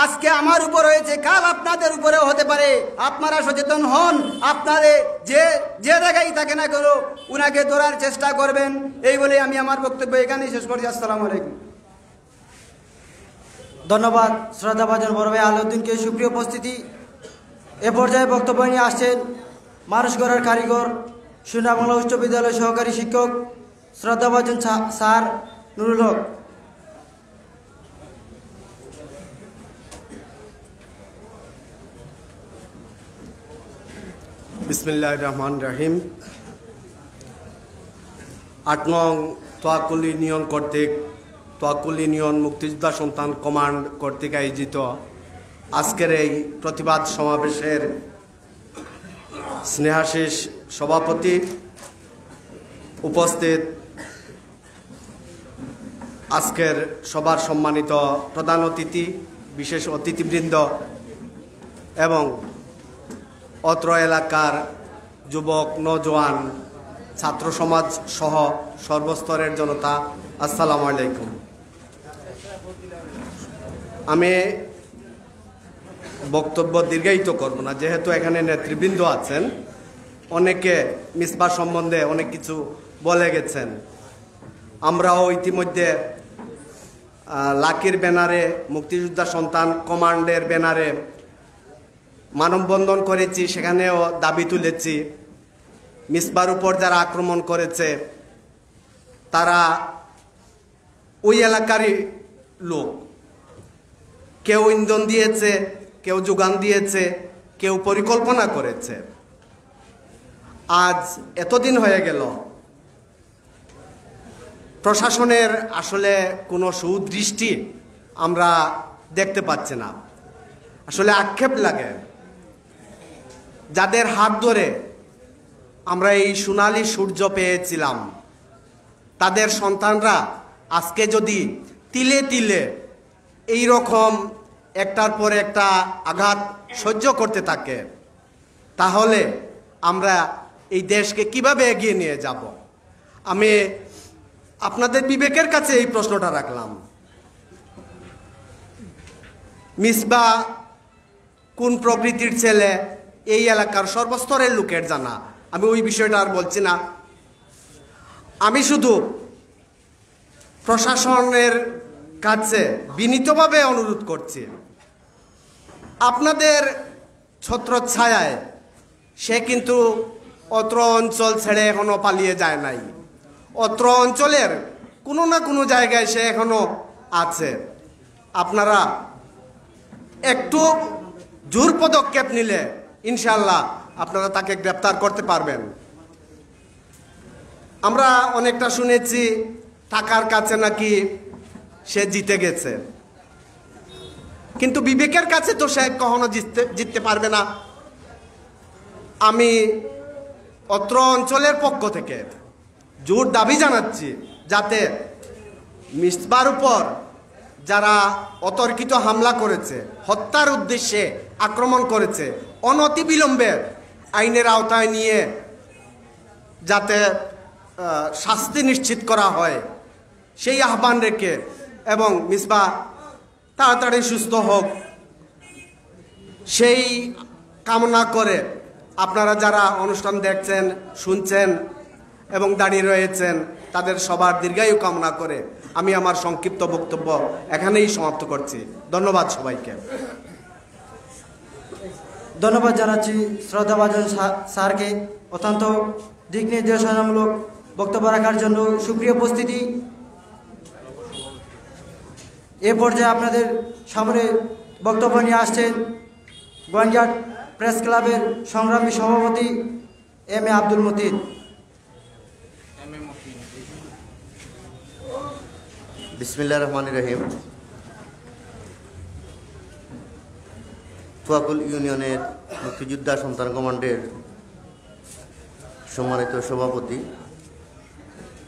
Speaker 7: আজকে আমার উপর হয়েছে, কাল আপনাদের উপরেও হতে পারে। আপনারা সচেতন হন, আপনাদের যে জায়গায় থাকে না কেন উনাকে ধরার চেষ্টা করবেন। এই বলে আমি আমার বক্তব্য এখানেই শেষ করছি। আসসালামু আলাইকুম।
Speaker 2: ধন্যবাদ শ্রদ্ধাভাজন বড় ভাই আলাউদ্দিনকে। সুপ্রিয় উপস্থিতি, এ পর্যায়ে বক্তব্য নিয়ে আসছেন মানুষ গড়ার কারিগর সোনা বাংলা উচ্চ বিদ্যালয়ের সহকারী শিক্ষক শ্রদ্ধাভাজন স্যার নুরুল হক।
Speaker 8: বিসমিল্লাহির রহমানির রহিম। ৮ নং তোয়াকুল ইউনিয়ন কর্তৃক তোয়াকুল ইউনিয়ন মুক্তিযোদ্ধা সন্তান কমান্ড কর্তৃক আয়োজিত আজকের এই প্রতিবাদ সমাবেশের স্নেহাশিস সভাপতি, উপস্থিত আজকের সবার সম্মানিত প্রধান অতিথি, বিশেষ অতিথিবৃন্দ এবং অত্র এলাকার যুবক, নওজোয়ান, ছাত্র সমাজ সহ সর্বস্তরের জনতা, আসসালামু আলাইকুম। আমি বক্তব্য দীর্ঘায়িত করব না, যেহেতু এখানে নেতৃবৃন্দ আছেন, অনেকে মিসবা সম্বন্ধে অনেক কিছু বলে গেছেন। আমরাও ইতিমধ্যে লাকির ব্যানারে, মুক্তিযোদ্ধা সন্তান কমান্ডের ব্যানারে মানববন্ধন করেছি, সেখানেও দাবি তুলেছি মিসবার উপর যারা আক্রমণ করেছে তারা ওই এলাকারই লোক। কেউ ইন্ধন দিয়েছে, কেউ যোগান দিয়েছে, কেউ পরিকল্পনা করেছে। আজ এতদিন হয়ে গেল, প্রশাসনের আসলে কোনো সুদৃষ্টি আমরা দেখতে পাচ্ছি না। আসলে আক্ষেপ লাগে, যাদের হাত ধরে আমরা এই সোনালী সূর্য পেয়েছিলাম, তাদের সন্তানরা আজকে যদি তিলে তিলে এই রকম একটার পর একটা আঘাত সহ্য করতে থাকে, তাহলে আমরা এই দেশকে কিভাবে এগিয়ে নিয়ে যাব? আমি আপনাদের বিবেকের কাছে এই প্রশ্নটা রাখলাম। মিসবা কোন প্রকৃতির ছেলে এই এলাকার সর্বস্তরের লোকের জানা, আমি ওই বিষয়টা আর বলছি না। আমি শুধু প্রশাসনের কাছে বিনীতভাবে অনুরোধ করছি, আপনাদের ছত্রছায়ায় সে কিন্তু অত্র অঞ্চল ছেড়ে এখনো পালিয়ে যায় নাই। অত্র অঞ্চলের কোনো না কোনো জায়গায় সে এখনো আছে। আপনারা একটু জোর পদক্ষেপ নিলে ইনশাআল্লাহ আপনারা তাকে গ্রেপ্তার করতে পারবেন। আমরা অনেকটা শুনেছি টাকার কাছে নাকি সে জিতে গেছে, কিন্তু বিবেকের কাছে তো সে কখনো জিততে পারবে না। আমি অত্র অঞ্চলের পক্ষ থেকে জোর দাবি জানাচ্ছি, যাতে মিসবার উপর যারা অতর্কিত হামলা করেছে, হত্যার উদ্দেশ্যে আক্রমণ করেছে, অনতিবিলম্বে আইনের আওতায় নিয়ে যাতে শাস্তি নিশ্চিত করা হয় সেই আহ্বান রেখে এবং মিসবাহ তাড়াতাড়ি সুস্থ হোক সেই কামনা করে আপনারা যারা অনুষ্ঠান দেখছেন, শুনছেন এবং দাঁড়িয়ে রয়েছেন তাদের সবার দীর্ঘায়ু কামনা করে আমি আমার সংক্ষিপ্ত বক্তব্য এখানেই সমাপ্ত করছি। ধন্যবাদ সবাইকে।
Speaker 2: ধন্যবাদ জানাচ্ছি শ্রদ্ধাভাজন স্যারকে অত্যন্ত দিক নির্দেশনামূলক বক্তব্য রাখার জন্য। সুপ্রিয় উপস্থিতি, এ পর্যায়ে আপনাদের সামনে বক্তব্য নিয়ে আসছেন গোয়েন্দাঘাট প্রেস ক্লাবের সংগ্রামী সভাপতি এম এ আব্দুল মতিন।
Speaker 4: বিসমিল্লাহির রহমানির রহিম। তোয়াকুল ইউনিয়নের মুক্তিযোদ্ধা সন্তান কমান্ডের সম্মানিত সভাপতি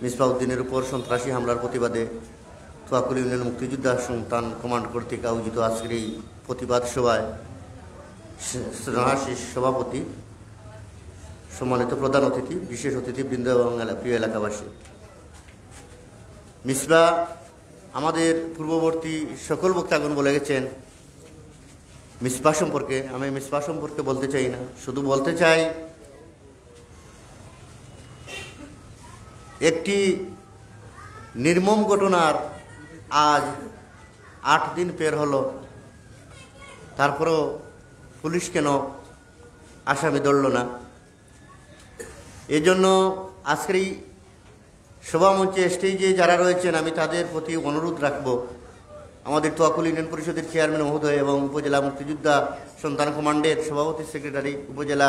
Speaker 4: মিসবাহ উদ্দিনের উপর সন্ত্রাসী হামলার প্রতিবাদে তোয়াকুল ইউনিয়ন মুক্তিযোদ্ধা সন্তান কমান্ড কর্তৃক আয়োজিত আজকের এই প্রতিবাদ সভায় স্নেহাশিস সভাপতি, সম্মানিত প্রধান অতিথি, বিশেষ অতিথিবৃন্দ এবং প্রিয় এলাকাবাসী, মিসবাহ আমাদের পূর্ববর্তী সকল বক্তাগণ বলে গেছেন মিসবাহ সম্পর্কে। আমি মিসবাহ সম্পর্কে বলতে চাই না, শুধু বলতে চাই একটি নির্মম ঘটনার আজ 8 দিন পের হলো, তারপরেও পুলিশ কেন আসামি ধরল না? এজন্য আজকের এই সভামঞ্চে স্টেজে যারা রয়েছেন আমি তাদের প্রতি অনুরোধ রাখব, আমাদের তোয়াকুল ইউনিয়ন পরিষদের চেয়ারম্যান মহোদয় এবং উপজেলা মুক্তিযোদ্ধা সন্তান কমান্ডের সভাপতি সেক্রেটারি, উপজেলা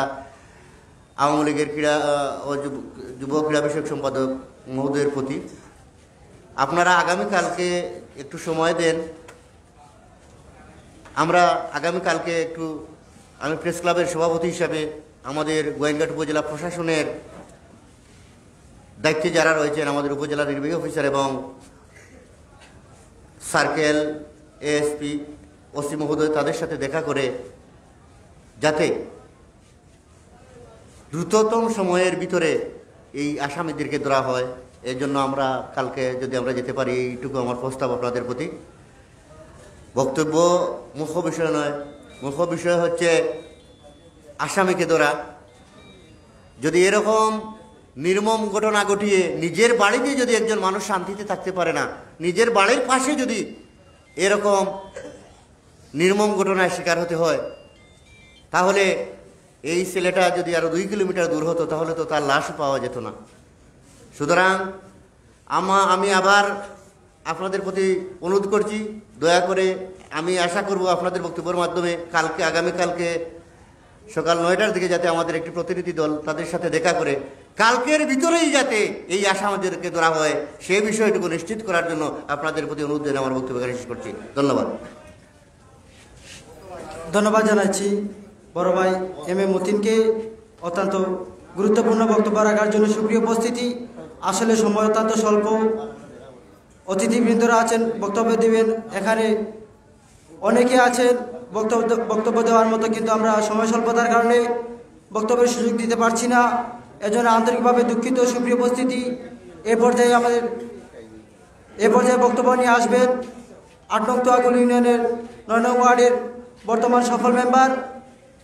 Speaker 4: আওয়ামী লীগের ক্রীড়া ও যুব ক্রীড়া বিষয়ক সম্পাদক মহোদয়ের প্রতি, আপনারা আগামীকালকে একটু সময় দেন। আমরা আগামীকালকে একটু, আমি প্রেস ক্লাবের সভাপতি হিসাবে আমাদের গোয়েন্দাঘাট উপজেলা প্রশাসনের দায়িত্বে যারা রয়েছেন, আমাদের উপজেলা নির্বাহী অফিসার এবং সার্কেল এএসপি ওসি মহোদয়, তাদের সাথে দেখা করে যাতে দ্রুততম সময়ের ভিতরে এই আসামিদেরকে ধরা হয়, এর জন্য আমরা কালকে যদি আমরা যেতে পারি, এইটুকু আমার প্রস্তাব আপনাদের প্রতি। বক্তব্য মুখ্য বিষয় নয়, মুখ্য বিষয় হচ্ছে আসামিকে ধরা। যদি এরকম নির্মম ঘটনা ঘটিয়ে নিজের বাড়িতে যদি একজন মানুষ শান্তিতে থাকতে পারে না, নিজের বাড়ির পাশে যদি এরকম নির্মম ঘটনায় শিকার হতে হয়, তাহলে এই ছেলেটা যদি আরো 2 কিলোমিটার দূর হতো তাহলে তো তার লাশ পাওয়া যেত না। সুতরাং আমি আবার আপনাদের প্রতি অনুরোধ করছি, দয়া করে আমি আশা করব আপনাদের বক্তব্যের মাধ্যমে আগামীকালকে সকাল 9টার দিকে যাতে আমাদের একটি প্রতিনিধি দল তাদের সাথে দেখা করে কালকের ভিতরেই যাতে এই আসামিদেরকে ধরা হয় সেই বিষয়টুকু নিশ্চিত করার জন্য আপনাদের প্রতি অনুরোধ জানিয়ে আমার বক্তব্য শেষ করছি। ধন্যবাদ।
Speaker 2: ধন্যবাদ জানাচ্ছি বড় ভাই এম এ মতিনকে অত্যন্ত গুরুত্বপূর্ণ বক্তব্য রাখার জন্য। সুপ্রিয় উপস্থিতি, আসলে সময় অত্যন্ত স্বল্প, অতিথিবৃন্দরা আছেন বক্তব্য দেবেন, এখানে অনেকে আছেন বক্তব্য দেওয়ার মতো, কিন্তু আমরা সময় স্বল্পতার কারণে বক্তব্যের সুযোগ দিতে পারছি না, এজন্য আন্তরিকভাবে দুঃখিত। সুপ্রিয় উপস্থিতি, এ পর্যায়ে বক্তব্য নিয়ে আসবেন 8 নং তোয়াকুল ইউনিয়নের 9 নং ওয়ার্ডের বর্তমান সফল মেম্বার,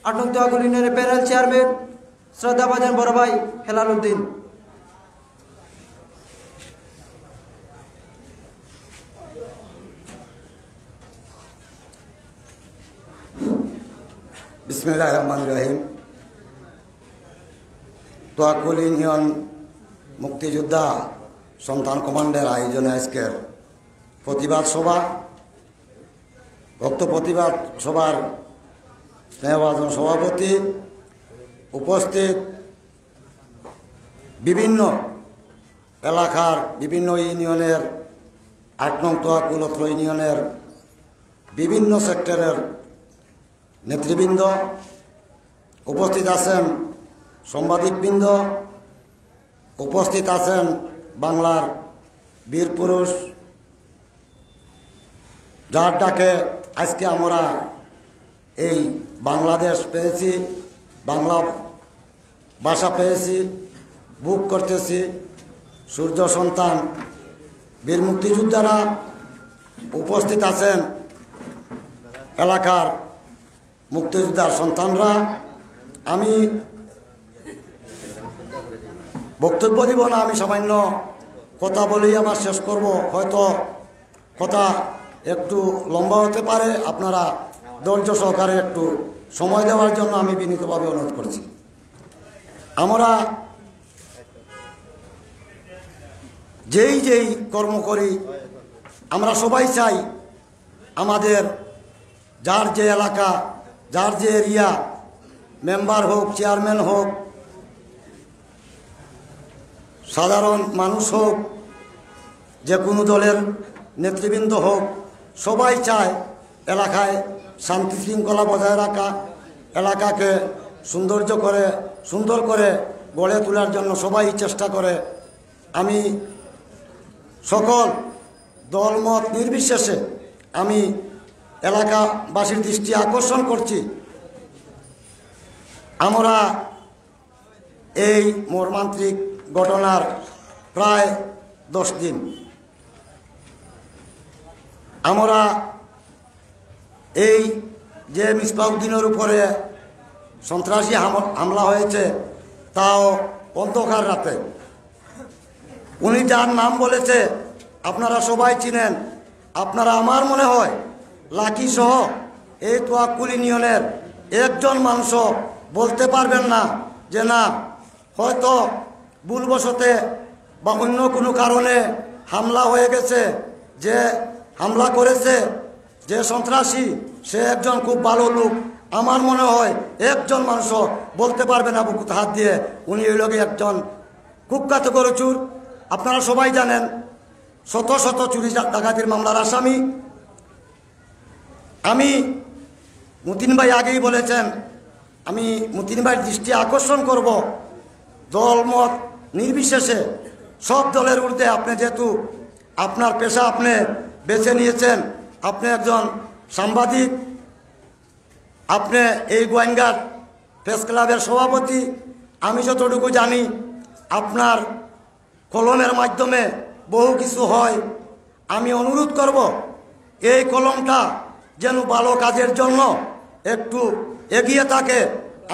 Speaker 2: 8 নং তোয়াকুল ইউনিয়নের প্যানেল চেয়ারম্যান শ্রদ্ধাভাজন বড় ভাই হেলাল উদ্দিন।
Speaker 9: বিসমিল্লাহির রহমানির রহিম। তোয়াকুল ইউনিয়ন মুক্তিযোদ্ধা সন্তান কমান্ডের আয়োজনে আজকের প্রতিবাদ সভা, প্রতিবাদ সভার স্নেহভাজন সভাপতি, উপস্থিত বিভিন্ন এলাকার বিভিন্ন ইউনিয়নের 8 নং তোয়াকুল ইউনিয়নের বিভিন্ন সেক্টরের নেতৃবৃন্দ, উপস্থিত আছেন সাংবাদিকবৃন্দ, উপস্থিত আছেন বাংলার বীর পুরুষ যার ডাকে আজকে আমরা এই বাংলাদেশ পেয়েছি, বাংলা ভাষা পেয়েছি, বুক করতেছি। সূর্য সন্তান বীর মুক্তিযোদ্ধারা উপস্থিত আছেন, এলাকার মুক্তিযোদ্ধার সন্তানরা। আমি বক্তব্য দিব না, আমি সামান্য কথা বলেই আমার শেষ করব। হয়তো কথা একটু লম্বা হতে পারে, আপনারা ধৈর্য সহকারে একটু সময় দেওয়ার জন্য আমি বিনীতভাবে অনুরোধ করছি। আমরা যেই কর্ম করি, আমরা সবাই চাই আমাদের যার যে এলাকা, যার যে এরিয়া, মেম্বার হোক, চেয়ারম্যান হোক, সাধারণ মানুষ হোক, যে কোনো দলের নেতৃবৃন্দ হোক, সবাই চায় এলাকায় শান্তি শৃঙ্খলা বজায় রাখা, এলাকাকে সুন্দর করে গড়ে তোলার জন্য সবাই চেষ্টা করে। আমি সকল দলমত নির্বিশেষে আমি এলাকাবাসীর দৃষ্টি আকর্ষণ করছি, আমরা এই মর্মান্তিক ঘটনার প্রায় 10 দিন আমরা এই যে মিসবাউদ্দিনের উপরে সন্ত্রাসী হামলা হয়েছে, তাও অন্ধকার রাতে। উনি যার নাম বলেছে আপনারা সবাই চিনেন। আপনারা আমার মনে হয় লাকি সহ এই তোয়াক্কুল ইউনিয়নের একজন মানুষ বলতে পারবেন না যে না, হয়তো ভুলবশতে বা অন্য কোনো কারণে হামলা হয়ে গেছে, যে হামলা করেছে যে সন্ত্রাসী সে একজন খুব ভালো লোক। আমার মনে হয় একজন মানুষ বলতে পারবে না বুকুতে হাত দিয়ে উনি ওই লোকে একজন কুখ্যাত চোর। আপনারা সবাই জানেন শত শত চুরি ডাকাতির মামলার আসামি। আমি মতিন ভাই আগেই বলেছেন, আমি মতিন ভাইয়ের দৃষ্টি আকর্ষণ করব, দলমত নির্বিশেষে সব দলের ঊর্ধ্বে আপনি যেহেতু আপনার পেশা আপনি বেছে নিয়েছেন, আপনি একজন সাংবাদিক, আপনি এই গোয়েঙ্গার প্রেস ক্লাবের সভাপতি। আমি যতটুকু জানি আপনার কলমের মাধ্যমে বহু কিছু হয়। আমি অনুরোধ করব এই কলমটা যেন ভালো কাজের জন্য একটু এগিয়ে থাকে,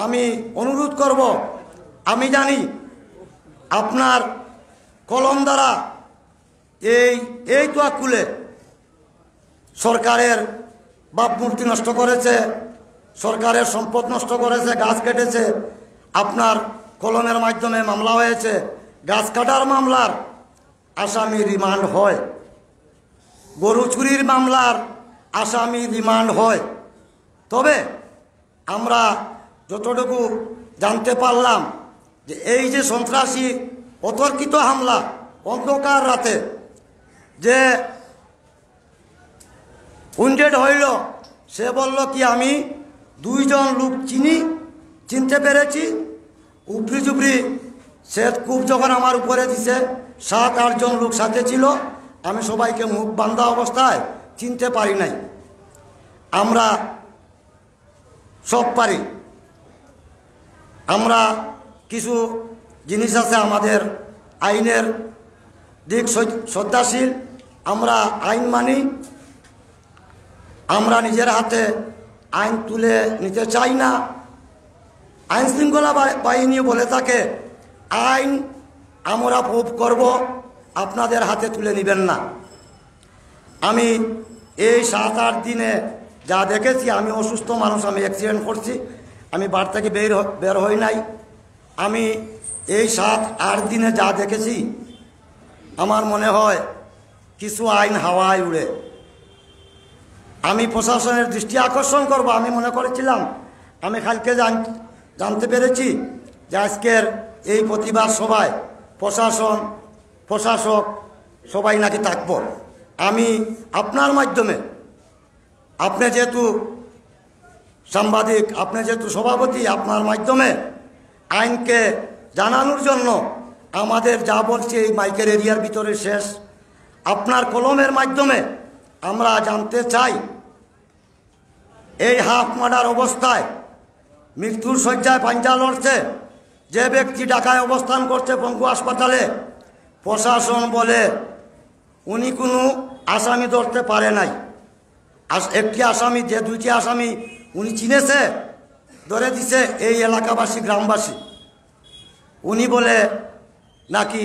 Speaker 9: আমি অনুরোধ করব। আমি জানি আপনার কলম দ্বারা এই তোয়াক্কুলে সরকারের ভাবমূর্তি নষ্ট করেছে, সরকারের সম্পদ নষ্ট করেছে, গাছ কেটেছে। আপনার কলমের মাধ্যমে মামলা হয়েছে, গাছ কাটার মামলার আসামি রিমান্ড হয়, গরু চুরির মামলার আসামি রিমান্ড হয়। তবে আমরা যতটুকু জানতে পারলাম যে এই যে সন্ত্রাসী অতর্কিত হামলা অন্ধকার রাতে যে উইন্ডেড হইল, সে বলল কি আমি 2 জন লোক চিনতে পেরেছি। উপরি চুপড়ি সে খুব যখন আমার উপরে দিছে, 7-8 জন লোক সাথে ছিল, আমি সবাইকে মুখ বান্ধা অবস্থায় চিনতে পারি নাই। আমরা সব পারি, আমরা কিছু জিনিস আছে আমাদের আইনের দিক শ্রদ্ধাশীল, আমরা আইন মানি, আমরা নিজের হাতে আইন তুলে নিতে চাই না। আইন শৃঙ্খলা বাহিনী বলে থাকে আইন আমরা প্রয়োগ করব, আপনাদের হাতে তুলে নেবেন না। আমি এই 7-8 দিনে যা দেখেছি, আমি অসুস্থ মানুষ, আমি অ্যাক্সিডেন্ট করছি, আমি বাড়ি থেকে বের হই নাই। আমি এই 7-8 দিনে যা দেখেছি, আমার মনে হয় কিছু আইন হাওয়ায় উড়ে। আমি প্রশাসনের দৃষ্টি আকর্ষণ করব। আমি মনে করেছিলাম, আমি কালকে জানতে পেরেছি যে আজকের এই প্রতিবাদ সভায় প্রশাসক সবাই নাকি থাকব। আমি আপনার মাধ্যমে, আপনি যেহেতু সাংবাদিক, আপনি যেহেতু সভাপতি, আপনার মাধ্যমে আইনকে জানানোর জন্য আমাদের যা বলছি এই মাইকের এরিয়ার ভিতরে শেষ। আপনার কলমের মাধ্যমে আমরা জানতে চাই, এই হাফ মার্ডার অবস্থায় মৃত্যুর শয্যায় পাঞ্জা লড়ছে যে ব্যক্তি ঢাকায় অবস্থান করছে পঙ্গু হাসপাতালে, প্রশাসন বলে উনি কোনো আসামি ধরতে পারে নাই। একটি আসামি, যে দুইটি আসামি উনি চিনেছে, ধরে দিছে এই এলাকাবাসী, গ্রামবাসী। উনি বলে নাকি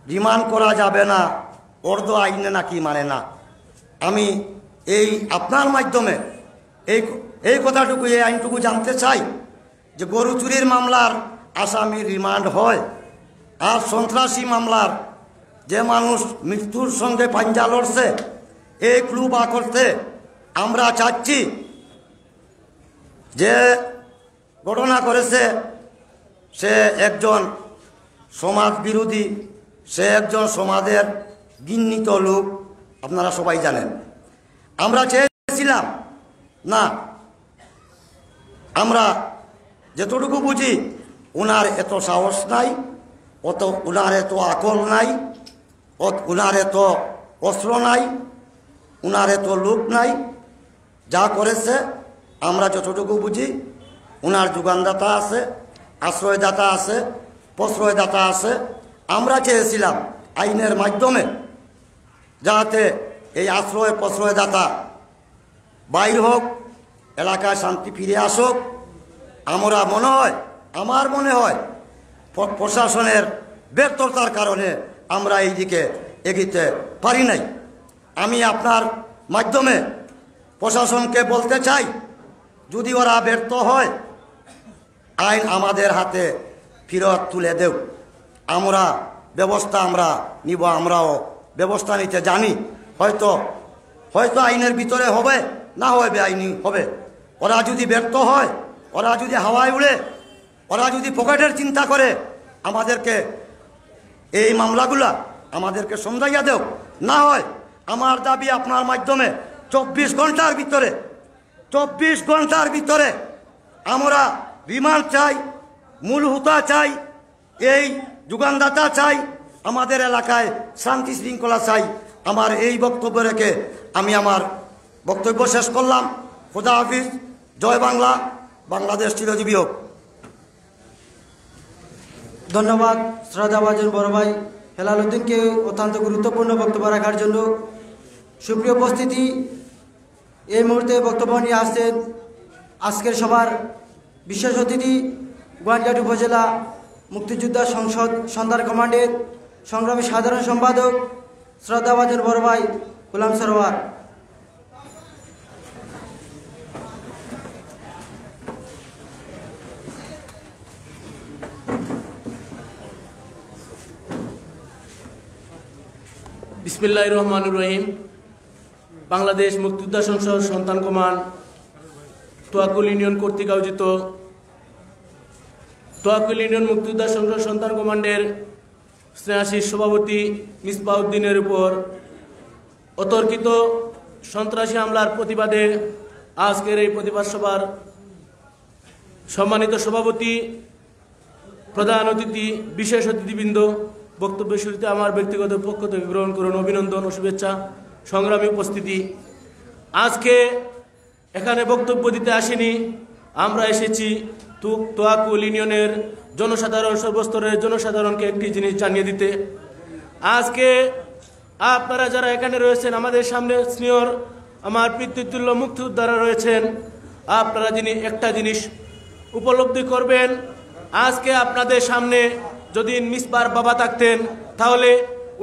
Speaker 9: রিমান্ড করা যাবে না, অর্ধ আইনে নাকি মানে না। আমি এই আপনার মাধ্যমে এই কথাটুকু, এই আইনটুকু জানতে চাই যে গরু চুরির মামলার আসামি রিমান্ড হয়, আর সন্ত্রাসী মামলার যে মানুষ মৃত্যুর সঙ্গে পাঞ্জা লড়ছে এই ক্লু বা করতে আমরা চাচ্ছি যে ঘটনা করেছে সে একজন সমাজ বিরোধী, সে একজন সমাজের ঘৃণিত লোক, আপনারা সবাই জানেন। আমরা চেয়েছিলাম না, আমরা যতটুকু বুঝি ওনার এত সাহস নাই, ওনার এত আকল নাই, ওনার এত অস্ত্র নাই, ওনার এত লোক নাই। যা করেছে আমরা যতটুকু বুঝি, ওনার যোগানদাতা আছে, আশ্রয়দাতা আছে, প্রশ্রয়দাতা আছে। আমরা চেয়েছিলাম আইনের মাধ্যমে যাতে এই আশ্রয় প্রশ্রয়দাতা বাইর হোক, এলাকায় শান্তি ফিরে আসুক। আমার মনে হয় প্রশাসনের ব্যর্থতার কারণে আমরা এই দিকে এগিয়ে পারি নাই। আমি আপনার মাধ্যমে প্রশাসনকে বলতে চাই, যদি ওরা ব্যর্থ হয় আইন আমাদের হাতে ফিরত তুলে দেও, আমরা ব্যবস্থা নিব। আমরাও ব্যবস্থা নিতে জানি। হয়তো আইনের ভিতরে হবে, না হয় বেআইনি হবে। ওরা যদি ব্যর্থ হয়, ওরা যদি হাওয়ায় উড়ে, ওরা যদি পকেটের চিন্তা করে, আমাদেরকে এই মামলাগুলা আমাদেরকে সমঝাইয়া দেও। না হয় আমার দাবি আপনার মাধ্যমে 24 ঘন্টার ভিতরে আমরা রিমান্ড চাই, মূল হুতা চাই, এই যোগানদাতা চাই, আমাদের এলাকায় শান্তি শৃঙ্খলা চাই। আমার এই বক্তব্য রেখে আমি আমার বক্তব্য শেষ করলাম। খোদা হাফিজ। জয় বাংলা। বাংলাদেশ চিরজীবী হোক।
Speaker 2: ধন্যবাদ শ্রদ্ধাভাজন বড় ভাই হেলাল উদ্দিনকে অত্যন্ত গুরুত্বপূর্ণ বক্তব্য রাখার জন্য। সুপ্রিয় উপস্থিতি, এই মুহূর্তে বক্তব্য নিয়ে আসছেন আজকের সভার বিশেষ অতিথি, গোয়াইনঘাট উপজেলা মুক্তিযোদ্ধা সংসদ সন্তান কমান্ডের সংগ্রামী সাধারণ সম্পাদক শ্রদ্ধাভাজন বড় ভাই গোলাম সরোয়ার।
Speaker 3: বিসমিল্লাহির রহমানির রহিম। বাংলাদেশ মুক্তিযোদ্ধা সংসদ সন্তান কমান্ড তোয়াকুল ইউনিয়ন কর্তৃক আয়োজিত তোয়াকুল ইউনিয়ন মুক্তিযোদ্ধা সংসদ সন্তান কমান্ডের স্নেহাশীষ সভাপতি মিসবাহ উদ্দিনের উপর অতর্কিত সন্ত্রাসী হামলার প্রতিবাদে আজকের এই প্রতিবাদ সভার সম্মানিত সভাপতি, প্রধান অতিথি, বিশেষ অতিথিবৃন্দ, বক্তব্য শুরুতে আমার ব্যক্তিগত পক্ষ থেকে গ্রহণ করুন অভিনন্দন ও শুভেচ্ছা। সংগ্রামী উপস্থিতি, আজকে এখানে বক্তব্য দিতে আসিনি, আমরা এসেছি তোয়াকুল ইউনিয়নের জনসাধারণ, সর্বস্তরের জনসাধারণকে একটি জিনিস জানিয়ে দিতে। আজকে আপনারা যারা এখানে রয়েছেন, আমাদের সামনে সিনিয়র আমার পিতৃতুল্য মুক্তিযোদ্ধারা রয়েছেন, আপনারা একটা জিনিস উপলব্ধি করবেন, আজকে আপনাদের সামনে যদি মিসবার বাবা থাকতেন তাহলে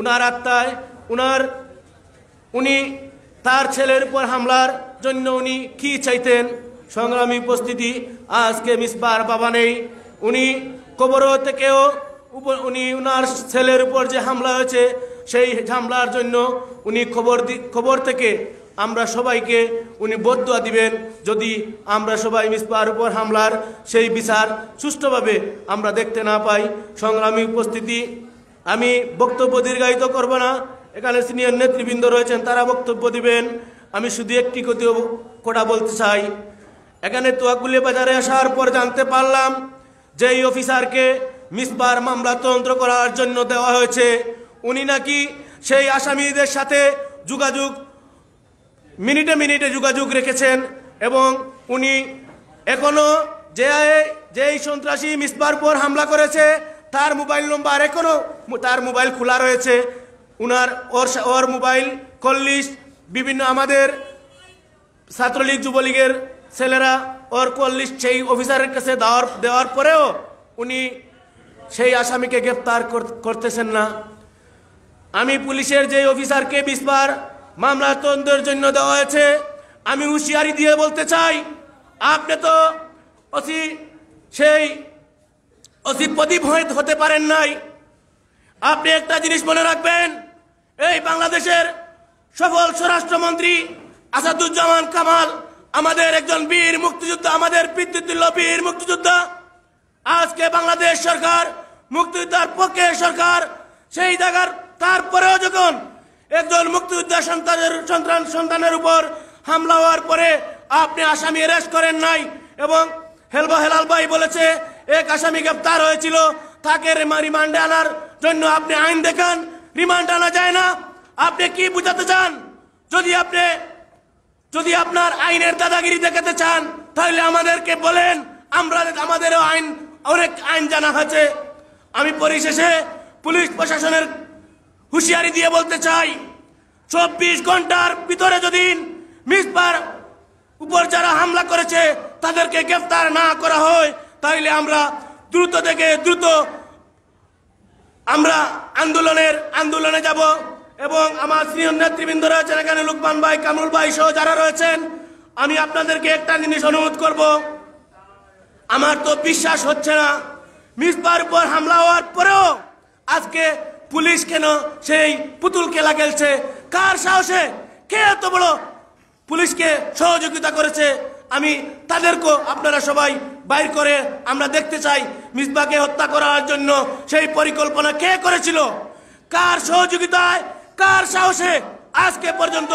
Speaker 3: উনার আত্মায় উনি তার ছেলের উপর হামলার জন্য উনি কি চাইতেন। সংগ্রামী উপস্থিতি, আজকে মিসবার বাবা নেই, উনি কবর থেকেও উনি উনার ছেলের উপর যে হামলা হয়েছে সেই হামলার জন্য উনি খবর থেকে আমরা সবাইকে উনি বদদুয়া দিবেন, যদি আমরা সবাই মিসবার উপর হামলার সেই বিচার সুষ্ঠুভাবে আমরা দেখতে না পাই। সংগ্রামী উপস্থিতি, আমি বক্তব্য দীর্ঘায়িত করব না, এখানে সিনিয়র নেতৃবৃন্দ রয়েছেন, তারা বক্তব্য দিবেন। আমি শুধু একটি কথা বলতে চাই। এখানে তোয়াকুলে বাজারে আসার পর জানতে পারলাম যে এই অফিসারকে মিসবার মামলা তদন্ত করার জন্য দেওয়া হয়েছে, উনি নাকি সেই আসামিদের সাথে যোগাযোগ
Speaker 1: মিনিটে মিনিটে যোগাযোগ রেখেছেন এবং উনি এখনো যেই সন্ত্রাসী মিসবার উপর হামলা করেছে তার মোবাইল নম্বর এখনো তার মোবাইল খোলা রয়েছে। ওর মোবাইল কল লিস্ট বিভিন্ন আমাদের ছাত্রলীগ যুবলীগের ছেলেরা ওর কল লিস্ট সেই অফিসারের কাছে দেওয়ার পরেও উনি সেই আসামিকে গ্রেফতার করতেছেন না। আমি পুলিশের যে অফিসারকে 20 বার মামলা তদন্তের জন্য দেওয়া হয়েছে, আমি হুঁশিয়ারি দিয়ে বলতে চাই, আপনি তো অসি প্রদীপ হতে পারেন নাই। আপনি একটা জিনিস মনে রাখবেন, এই বাংলাদেশের সফল স্বরাষ্ট্রমন্ত্রী আসাদুজ্জামান কামাল আমাদের একজন বীর মুক্তিযোদ্ধা, আমাদের পিতৃতুল্য বীর মুক্তিযোদ্ধা। আজকে বাংলাদেশ সরকার মুক্তিযোদ্ধার পক্ষে সরকার, সেই জায়গার তারপরেও যখন একজন মুক্তিযোদ্ধা সন্তানের উপর হামলা হওয়ার পরে আপনি আসামি অ্যারেস্ট করেন নাই এবং হেলাল ভাই বলেছে এক আসামি গ্রেফতার হয়েছিল, তাকে রিমান্ডে আনার জন্য আপনি আইন দেখান, রিমান্ড আনা যায় না। আপনি কি বুঝাতে চান? যদি আপনার আইনের দাদাগিরি দেখাতে চান তাহলে আমাদেরকে বলেন, আমাদেরও অনেক আইন জানা আছে। আমি পরিশেষে পুলিশ প্রশাসনের হুঁশিয়ারি দিয়ে বলতে চাই, 24 ঘন্টার ভিতরে যদি মিসবার উপর যারা হামলা করেছে তাদেরকে গ্রেফতার না করা হয় তাহলে আমরা দ্রুত আমরা আন্দোলনে যাব। এবং আমার সিনিয়র নেতৃবৃন্দ রয়েছেন এখানে, লুকমান ভাই, কামরুল ভাই সহ যারা রয়েছেন, আমি আপনাদেরকে একটা জিনিস অনুরোধ করব। আমার তো বিশ্বাস হচ্ছে না, মিসবার উপর হামলা হওয়ার পরেও আজকে পুলিশ কেন সেই পুতুল খেলা খেলছে? কার সাহসে? কে এত বড় পুলিশকে সহযোগিতা করেছে? আমি তাদেরকেও আপনারা সবাই বাইর করে আমরা দেখতে চাই, মিসবাকে হত্যা করার জন্য সেই পরিকল্পনা কে করেছিল? কার সহযোগিতায়, কার সাহসে আজকে পর্যন্ত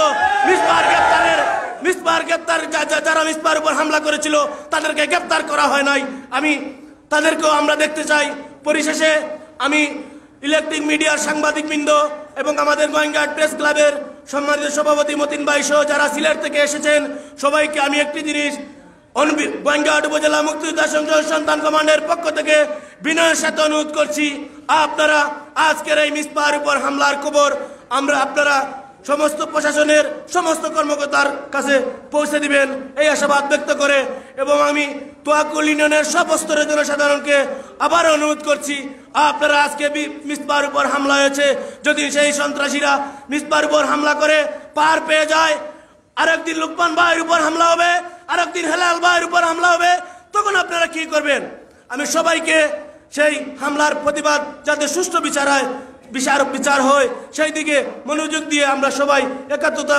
Speaker 1: মিসবার গ্রেফতার যারা মিসবার উপর হামলা করেছিল তাদেরকে গ্রেফতার করা হয় নাই? আমি তাদেরকেও আমরা দেখতে চাই। পরিশেষে আমি ইলেকট্রিক মিডিয়ার সাংবাদিকবৃন্দ এবং আমাদের গোয়েঙ্গাট প্রেস ক্লাবের সম্মানিত সভাপতি মতিন ভাই সহ যারা সিলেট থেকে এসেছেন সবাইকে আমি একটি জিনিস গোয়েঙ্গাট উপজেলা মুক্তিযোদ্ধা সংসদ সন্তান কমান্ডের পক্ষ থেকে বিনয়ের সাথে অনুরোধ করছি, আপনারা আজকের এই মিসবার উপর হামলার খবর আপনারা সমস্ত প্রশাসনের সমস্ত কর্মকর্তার কাছে পৌঁছে দিবেন এই আশাবাদ ব্যক্ত করে, এবং আমি তোয়াকুল ইউনিয়নের সব স্তরের জনসাধারণকে আবার অনুরোধ করছি, আপনারা আজকে মিসবার উপর হামলা হয়েছে, যদি সেই সন্ত্রাসীরা মিসবার উপর হামলা করে পার পেয়ে যায়, আরেকদিন লুকমান ভাইয়ের উপর হামলা হবে, আরেকদিন হেলাল ভাইয়ের উপর হামলা হবে, তখন আপনারা কি করবেন? আমি সবাইকে সেই হামলার প্রতিবাদ যাতে সুষ্ঠু বিচার হয় সেই দিকে মনোযোগ দিয়ে আমরা সবাই একাত্মতা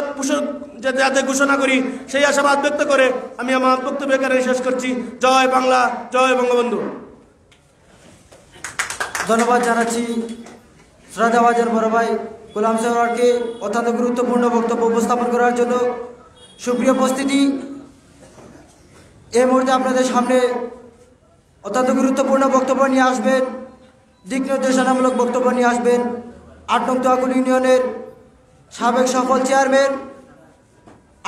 Speaker 1: যাতে ঘোষণা করি সেই আশাবাদ ব্যক্ত করে আমি আমার বক্তব্য এখানে শেষ করছি। জয় বাংলা, জয় বঙ্গবন্ধু।
Speaker 2: ধন্যবাদ জানাচ্ছি শ্রদ্ধাভাজন বড় ভাই গোলাম সরওয়ারকে অত্যন্ত গুরুত্বপূর্ণ বক্তব্য উপস্থাপন করার জন্য। সুপ্রিয় উপস্থিতি, এই মুহূর্তে আপনাদের সামনে অত্যন্ত গুরুত্বপূর্ণ বক্তব্য নিয়ে আসবেন, দিক নির্দেশনামূলক বক্তব্য নিয়ে আসবেন 8 নং তোয়াকুল ইউনিয়নের সাবেক সফল চেয়ারম্যান,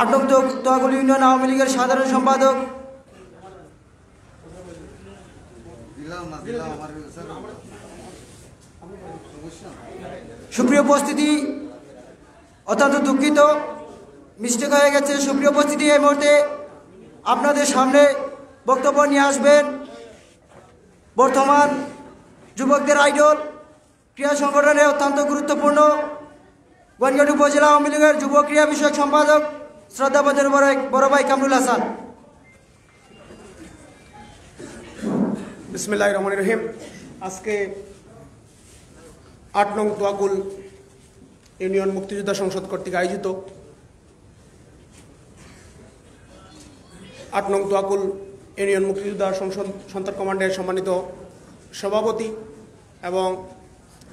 Speaker 2: 8 নং তোয়াকুল ইউনিয়ন আওয়ামী লীগের সাধারণ সম্পাদক সুপ্রিয় উপস্থিতি, অত্যন্ত দুঃখিত, মিস্টেক হয়ে গেছে। সুপ্রিয় উপস্থিতি, এই মুহূর্তে আপনাদের সামনে বক্তব্য নিয়ে আসবেন বর্তমান যুবকদের আইডল, ক্রীড়া সংগঠনে অত্যন্ত গুরুত্বপূর্ণ গোয়েঙ্গাট উপজেলা আওয়ামী লীগের যুব ক্রীড়া বিষয়ক সম্পাদক শ্রদ্ধাভাজন বড় ভাই কামরুল হাসান।
Speaker 10: বিসমিল্লাহির রহমানির রহিম। আজকে 8 নং তোয়াকুল ইউনিয়ন মুক্তিযোদ্ধা সংসদ কর্তৃক আয়োজিত 8 নং তোয়াকুল ইউনিয়ন মুক্তিযোদ্ধা সংসদ সন্তান কমান্ডের সম্মানিত সভাপতি এবং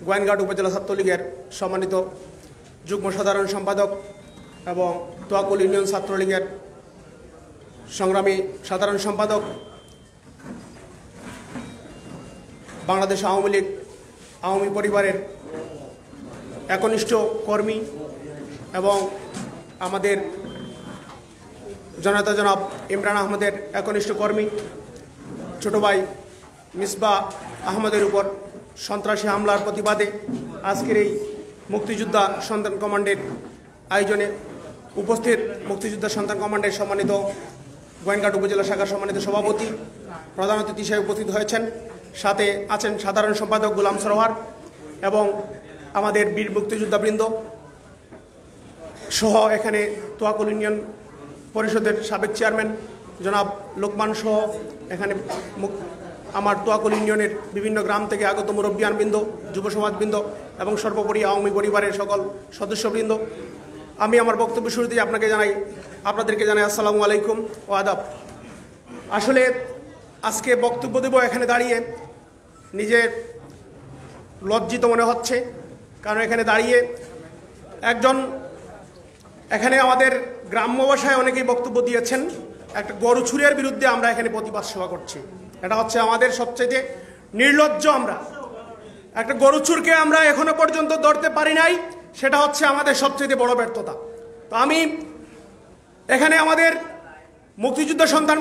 Speaker 10: গোয়েঙ্গাট উপজেলা ছাত্রলীগের সম্মানিত যুগ্ম সাধারণ সম্পাদক এবং তোয়াকুল ইউনিয়ন ছাত্রলীগের সংগ্রামী সাধারণ সম্পাদক, বাংলাদেশ আওয়ামী লীগ আওয়ামী পরিবারের একনিষ্ঠ কর্মী এবং আমাদের জনতা জনাব ইমরান আহমদের একনিষ্ঠ কর্মী ছোট ভাই মিসবা আহমদের উপর সন্ত্রাসী হামলার প্রতিবাদে আজকের এই মুক্তিযোদ্ধা সন্তান কমান্ডের আয়োজনে উপস্থিত মুক্তিযোদ্ধা সন্তান কমান্ডের সম্মানিত গোয়েনঘাট উপজেলা শাখার সম্মানিত সভাপতি, প্রধান অতিথি হিসেবে উপস্থিত হয়েছেন। সাথে আছেন সাধারণ সম্পাদক গোলাম সরোয়ার এবং আমাদের বীর মুক্তিযোদ্ধাবৃন্দ সহ এখানে তোয়াকুল ইউনিয়ন পরিষদের সাবেক চেয়ারম্যান জনাব লোকমান সহ এখানে আমার তোয়াকুল ইউনিয়নের বিভিন্ন গ্রাম থেকে আগত মুরব্বিয়ানবৃন্দ, যুব সমাজবৃন্দ এবং সর্বোপরি আওয়ামী পরিবারের সকল সদস্যবৃন্দ, আমি আমার বক্তব্য শুরুতেই আপনাদেরকে জানাই আসসালামু আলাইকুম ও আদাব। আসলে আজকে বক্তব্য দেব এখানে দাঁড়িয়ে নিজে লজ্জিত মনে হচ্ছে, কারণ এখানে দাঁড়িয়ে এখানে আমাদের গ্রাম্য ভাষায় অনেকেই বক্তব্য দিয়েছেন, একটা গরু চুরের বিরুদ্ধে আমরা এখানে প্রতিবাদ সভা করছি। এটা হচ্ছে আমাদের সবচেয়ে নির্লজ্জ। আমরা একটা গরু চুরকে আমরা এখনো পর্যন্ত ধরতে পারি নাই, সেটা হচ্ছে আমাদের সবচেয়ে বড় ব্যর্থতা। তো আমি এখানে আমাদের মুক্তিযুদ্ধ সন্তান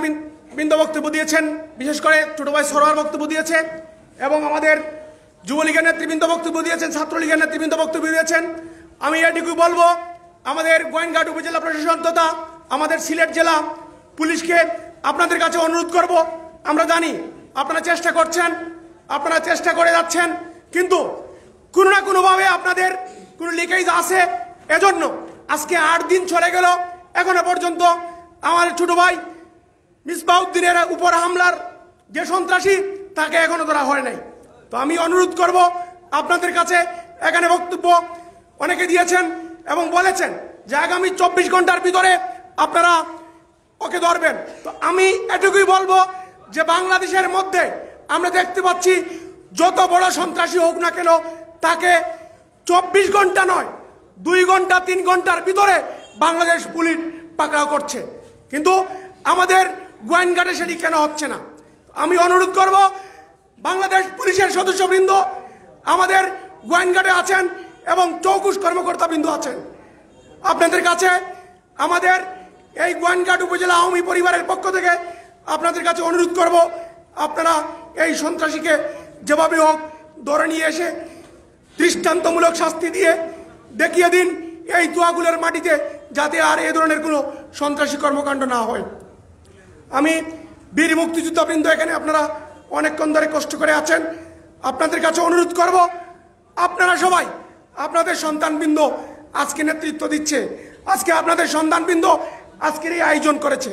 Speaker 10: বৃন্দ বক্তব্য দিয়েছেন, বিশেষ করে ছোট ভাই সরোয়ার বক্তব্য দিয়েছে এবং আমাদের যুবলীগের নেতৃবৃন্দ বক্তব্য দিয়েছেন, ছাত্রলীগের নেতৃবৃন্দ বক্তব্য দিয়েছেন। আমি এটুকু বলবো, আমাদের গোয়েনঘাট উপজেলা প্রশাসন তথা আমাদের সিলেট জেলা পুলিশকে আপনাদের কাছে অনুরোধ করব, আমরা জানি আপনারা চেষ্টা করছেন, আপনারা চেষ্টা করে যাচ্ছেন, কিন্তু কোনো না কোনোভাবে আপনাদের কোনো লিকেজ আছে। এজন্য আজকে 8 দিন চলে গেল, এখনো পর্যন্ত আমার ছোট ভাই মিসবাউদ্দিনের উপর হামলার যে সন্ত্রাসী তাকে এখনো ধরা হয় নাই। তো আমি অনুরোধ করব আপনাদের কাছে, এখানে বক্তব্য অনেকে দিয়েছেন এবং বলেছেন যে আগামী 24 ঘন্টার ভিতরে আপনারা ওকে ধরবেন। তো আমি এটুকুই বলবো যে বাংলাদেশের মধ্যে আমরা দেখতে পাচ্ছি যত বড় সন্ত্রাসী হোক না কেন, তাকে 24 ঘন্টা নয় 2 ঘন্টা 3 ঘন্টার ভিতরে বাংলাদেশ পুলিশ পাকড়াও করছে, কিন্তু আমাদের গোয়েনঘাটে সেটি কেন হচ্ছে না? আমি অনুরোধ করব, বাংলাদেশ পুলিশের সদস্যবৃন্দ আমাদের গোয়েনঘাটে আছেন এবং চৌকুশ কর্মকর্তাবৃন্দ আছেন, আপনাদের কাছে আমাদের এই গোয়েনঘাট উপজেলা আওয়ামী পরিবারের পক্ষ থেকে আপনাদের কাছে অনুরোধ করব, আপনারা এই সন্ত্রাসীকে যেভাবে হোক ধরে নিয়ে এসে দৃষ্টান্তমূলক শাস্তি দিয়ে দেখিয়ে দিন এই তোয়াগুলের মাটিতে, যাতে আর এ ধরনের কোনো সন্ত্রাসী কর্মকাণ্ড না হয়। আমি বীর মুক্তিযোদ্ধাবৃন্দ এখানে আপনারা অনেকক্ষণ ধরে কষ্ট করে আছেন, আপনাদের কাছে অনুরোধ করব, আপনারা সবাই আপনাদের সন্তানবৃন্দ আজকে নেতৃত্ব দিচ্ছে, আজকে আপনাদের সন্তানবৃন্দ আজকের এই আয়োজন করেছে,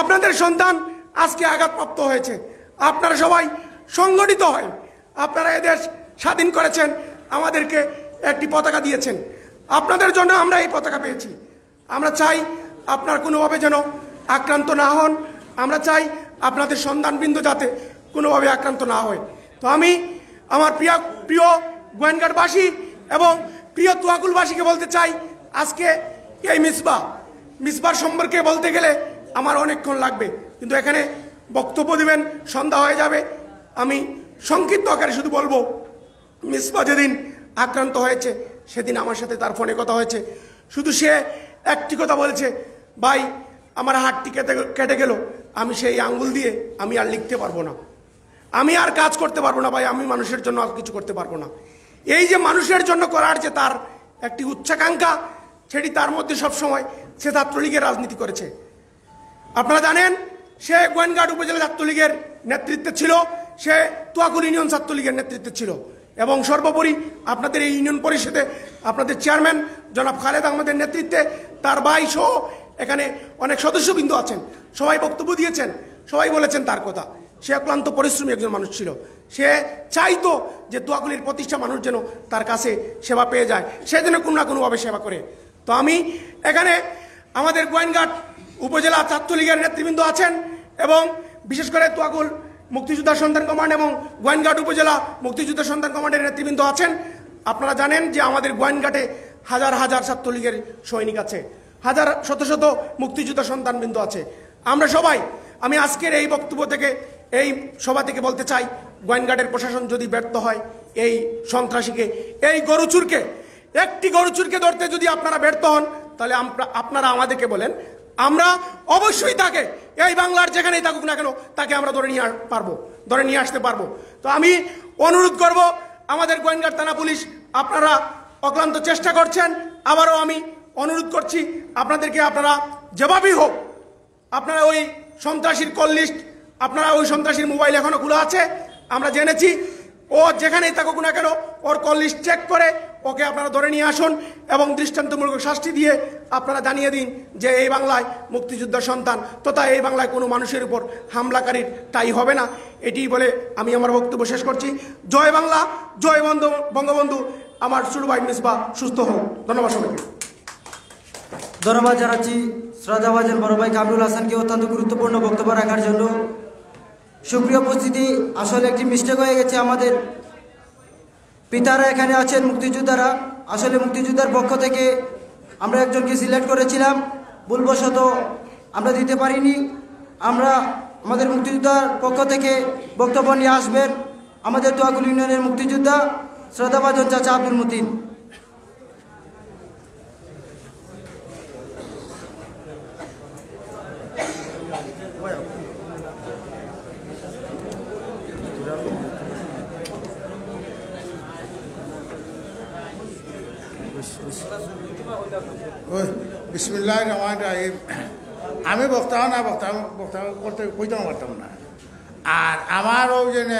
Speaker 10: আপনাদের সন্তান আজকে আঘাতপ্রাপ্ত হয়েছে, আপনারা সবাই সংগঠিত হয় আপনারা এদেশ স্বাধীন করেছেন, আমাদেরকে একটি পতাকা দিয়েছেন, আপনাদের জন্য আমরা এই পতাকা পেয়েছি। আমরা চাই আপনার কোনোভাবে যেন আক্রান্ত না হন, আমরা চাই আপনাদের সন্তানবৃন্দ যাতে কোনোভাবে আক্রান্ত না হয়। তো আমি আমার প্রিয় গোয়েনঘাটবাসী এবং প্রিয় তোয়াকুলবাসীকে বলতে চাই, আজকে এই মিসবার সম্পর্কে বলতে গেলে আমার অনেকক্ষণ লাগবে, কিন্তু এখানে বক্তব্য দিবেন সন্ধ্যা হয়ে যাবে। আমি সংক্ষিপ্ত আকারে শুধু বলবো, মিসবা যেদিন আক্রান্ত হয়েছে সেদিন আমার সাথে তার ফোনে কথা হয়েছে, শুধু সে একটি কথা বলেছে, ভাই আমার হাতটি কেটে গেল, আমি সেই আঙ্গুল দিয়ে আমি আর লিখতে পারবো না, আমি আর কাজ করতে পারবো না, ভাই আমি মানুষের জন্য আর কিছু করতে পারবো না। এই যে মানুষের জন্য করার যে তার একটি উচ্চাকাঙ্ক্ষা, সেটি তার মধ্যে সবসময় সে ছাত্রলীগের রাজনীতি করেছে। আপনারা জানেন সে গোয়েনঘাট উপজেলা ছাত্রলীগের নেতৃত্বে ছিল, সে তোয়াকুল ইউনিয়ন ছাত্রলীগের নেতৃত্বে ছিল এবং সর্বোপরি আপনাদের এই ইউনিয়ন পরিষদে আপনাদের চেয়ারম্যান জনাব খালেদ আহমদের নেতৃত্বে তার ভাই সহ এখানে অনেক সদস্যবৃন্দ আছেন, সবাই বক্তব্য দিয়েছেন, সবাই বলেছেন তার কথা। সে অক্লান্ত পরিশ্রমী একজন মানুষ ছিল, সে চাইতো যে তোয়াকুলির প্রতিষ্ঠা মানুষ যেন তার কাছে সেবা পেয়ে যায়, সে যেন কোনো না কোনোভাবে সেবা করে। তো আমি এখানে আমাদের গোয়েনঘাট উপজেলা ছাত্রলীগের নেতৃবৃন্দ আছেন এবং বিশেষ করে তোয়াকুল মুক্তিযোদ্ধা সন্তান কমান্ড এবং গোয়েনঘাট উপজেলা মুক্তিযোদ্ধা সন্তান কমান্ডের নেতৃবৃন্দ আছেন। আপনারা জানেন যে আমাদের গোয়েনঘাটে হাজার হাজার ছাত্রলীগের সৈনিক আছে, হাজার শত শত মুক্তিযোদ্ধা সন্তানবৃন্দ আছে। আমরা সবাই, আমি আজকের এই বক্তব্য থেকে এই সভা থেকে বলতে চাই, গোয়েনঘাটের প্রশাসন যদি ব্যর্থ হয় এই সন্ত্রাসীকে, এই গরুচুরকে, একটি গরুচুরকে ধরতে যদি আপনারা ব্যর্থ হন, তাহলে আপনারা আমাদেরকে বলেন আমরা অবশ্যই তাকে এই বাংলার যেখানেই থাকুক না কেন তাকে আমরা ধরে নিয়ে আসতে পারবো। তো আমি অনুরোধ করব আমাদের গোয়েন্দার থানা পুলিশ, আপনারা অক্লান্ত চেষ্টা করছেন, আবারও আমি অনুরোধ করছি আপনাদেরকে, আপনারা যেভাবেই হোক আপনারা ওই সন্ত্রাসীর কল লিস্ট, আপনারা ওই সন্ত্রাসীর মোবাইল এখনো খোলা আছে, আমরা জেনেছি, ও যেখানেই থাকুক না কেন ওর কল লিস্ট চেক করে ওকে আপনারা ধরে নিয়ে আসুন এবং দৃষ্টান্তমূলক শাস্তি দিয়ে আপনারা জানিয়ে দিন যে এই বাংলায় মুক্তিযোদ্ধার সন্তান তথা এই বাংলায় কোনো মানুষের উপর হামলাকারীর ঠাঁই হবে না। এটি বলে আমি আমার বক্তব্য শেষ করছি। জয় বাংলা, জয় বঙ্গবন্ধু। আমার ছোট ভাই মিসবাহ সুস্থ হোক। ধন্যবাদ সবাইকে।
Speaker 2: ধন্যবাদ জানাচ্ছি শ্রদ্ধাভাজন বড় ভাই কামরুল হাসানকে অত্যন্ত গুরুত্বপূর্ণ বক্তব্য রাখার জন্য। সুপ্রিয় উপস্থিতি, আসলে একটি মিস্টেক হয়ে গেছে, আমাদের পিতারা এখানে আছেন, মুক্তিযোদ্ধারা। আসলে মুক্তিযোদ্ধার পক্ষ থেকে আমরা একজনকে সিলেক্ট করেছিলাম, ভুলবশত আমরা দিতে পারিনি। আমাদের মুক্তিযোদ্ধার পক্ষ থেকে বক্তব্য নিয়ে আসবেন আমাদের তোয়াকুল ইউনিয়নের মুক্তিযোদ্ধা শ্রদ্ধাভাজন চাচা আব্দুল মতিন।
Speaker 11: বিসমিল্লাহির রহমানির রহিম। আমি বক্তাও না, বক্তা করতে কইতেও পারতাম না। আর আমারও যেন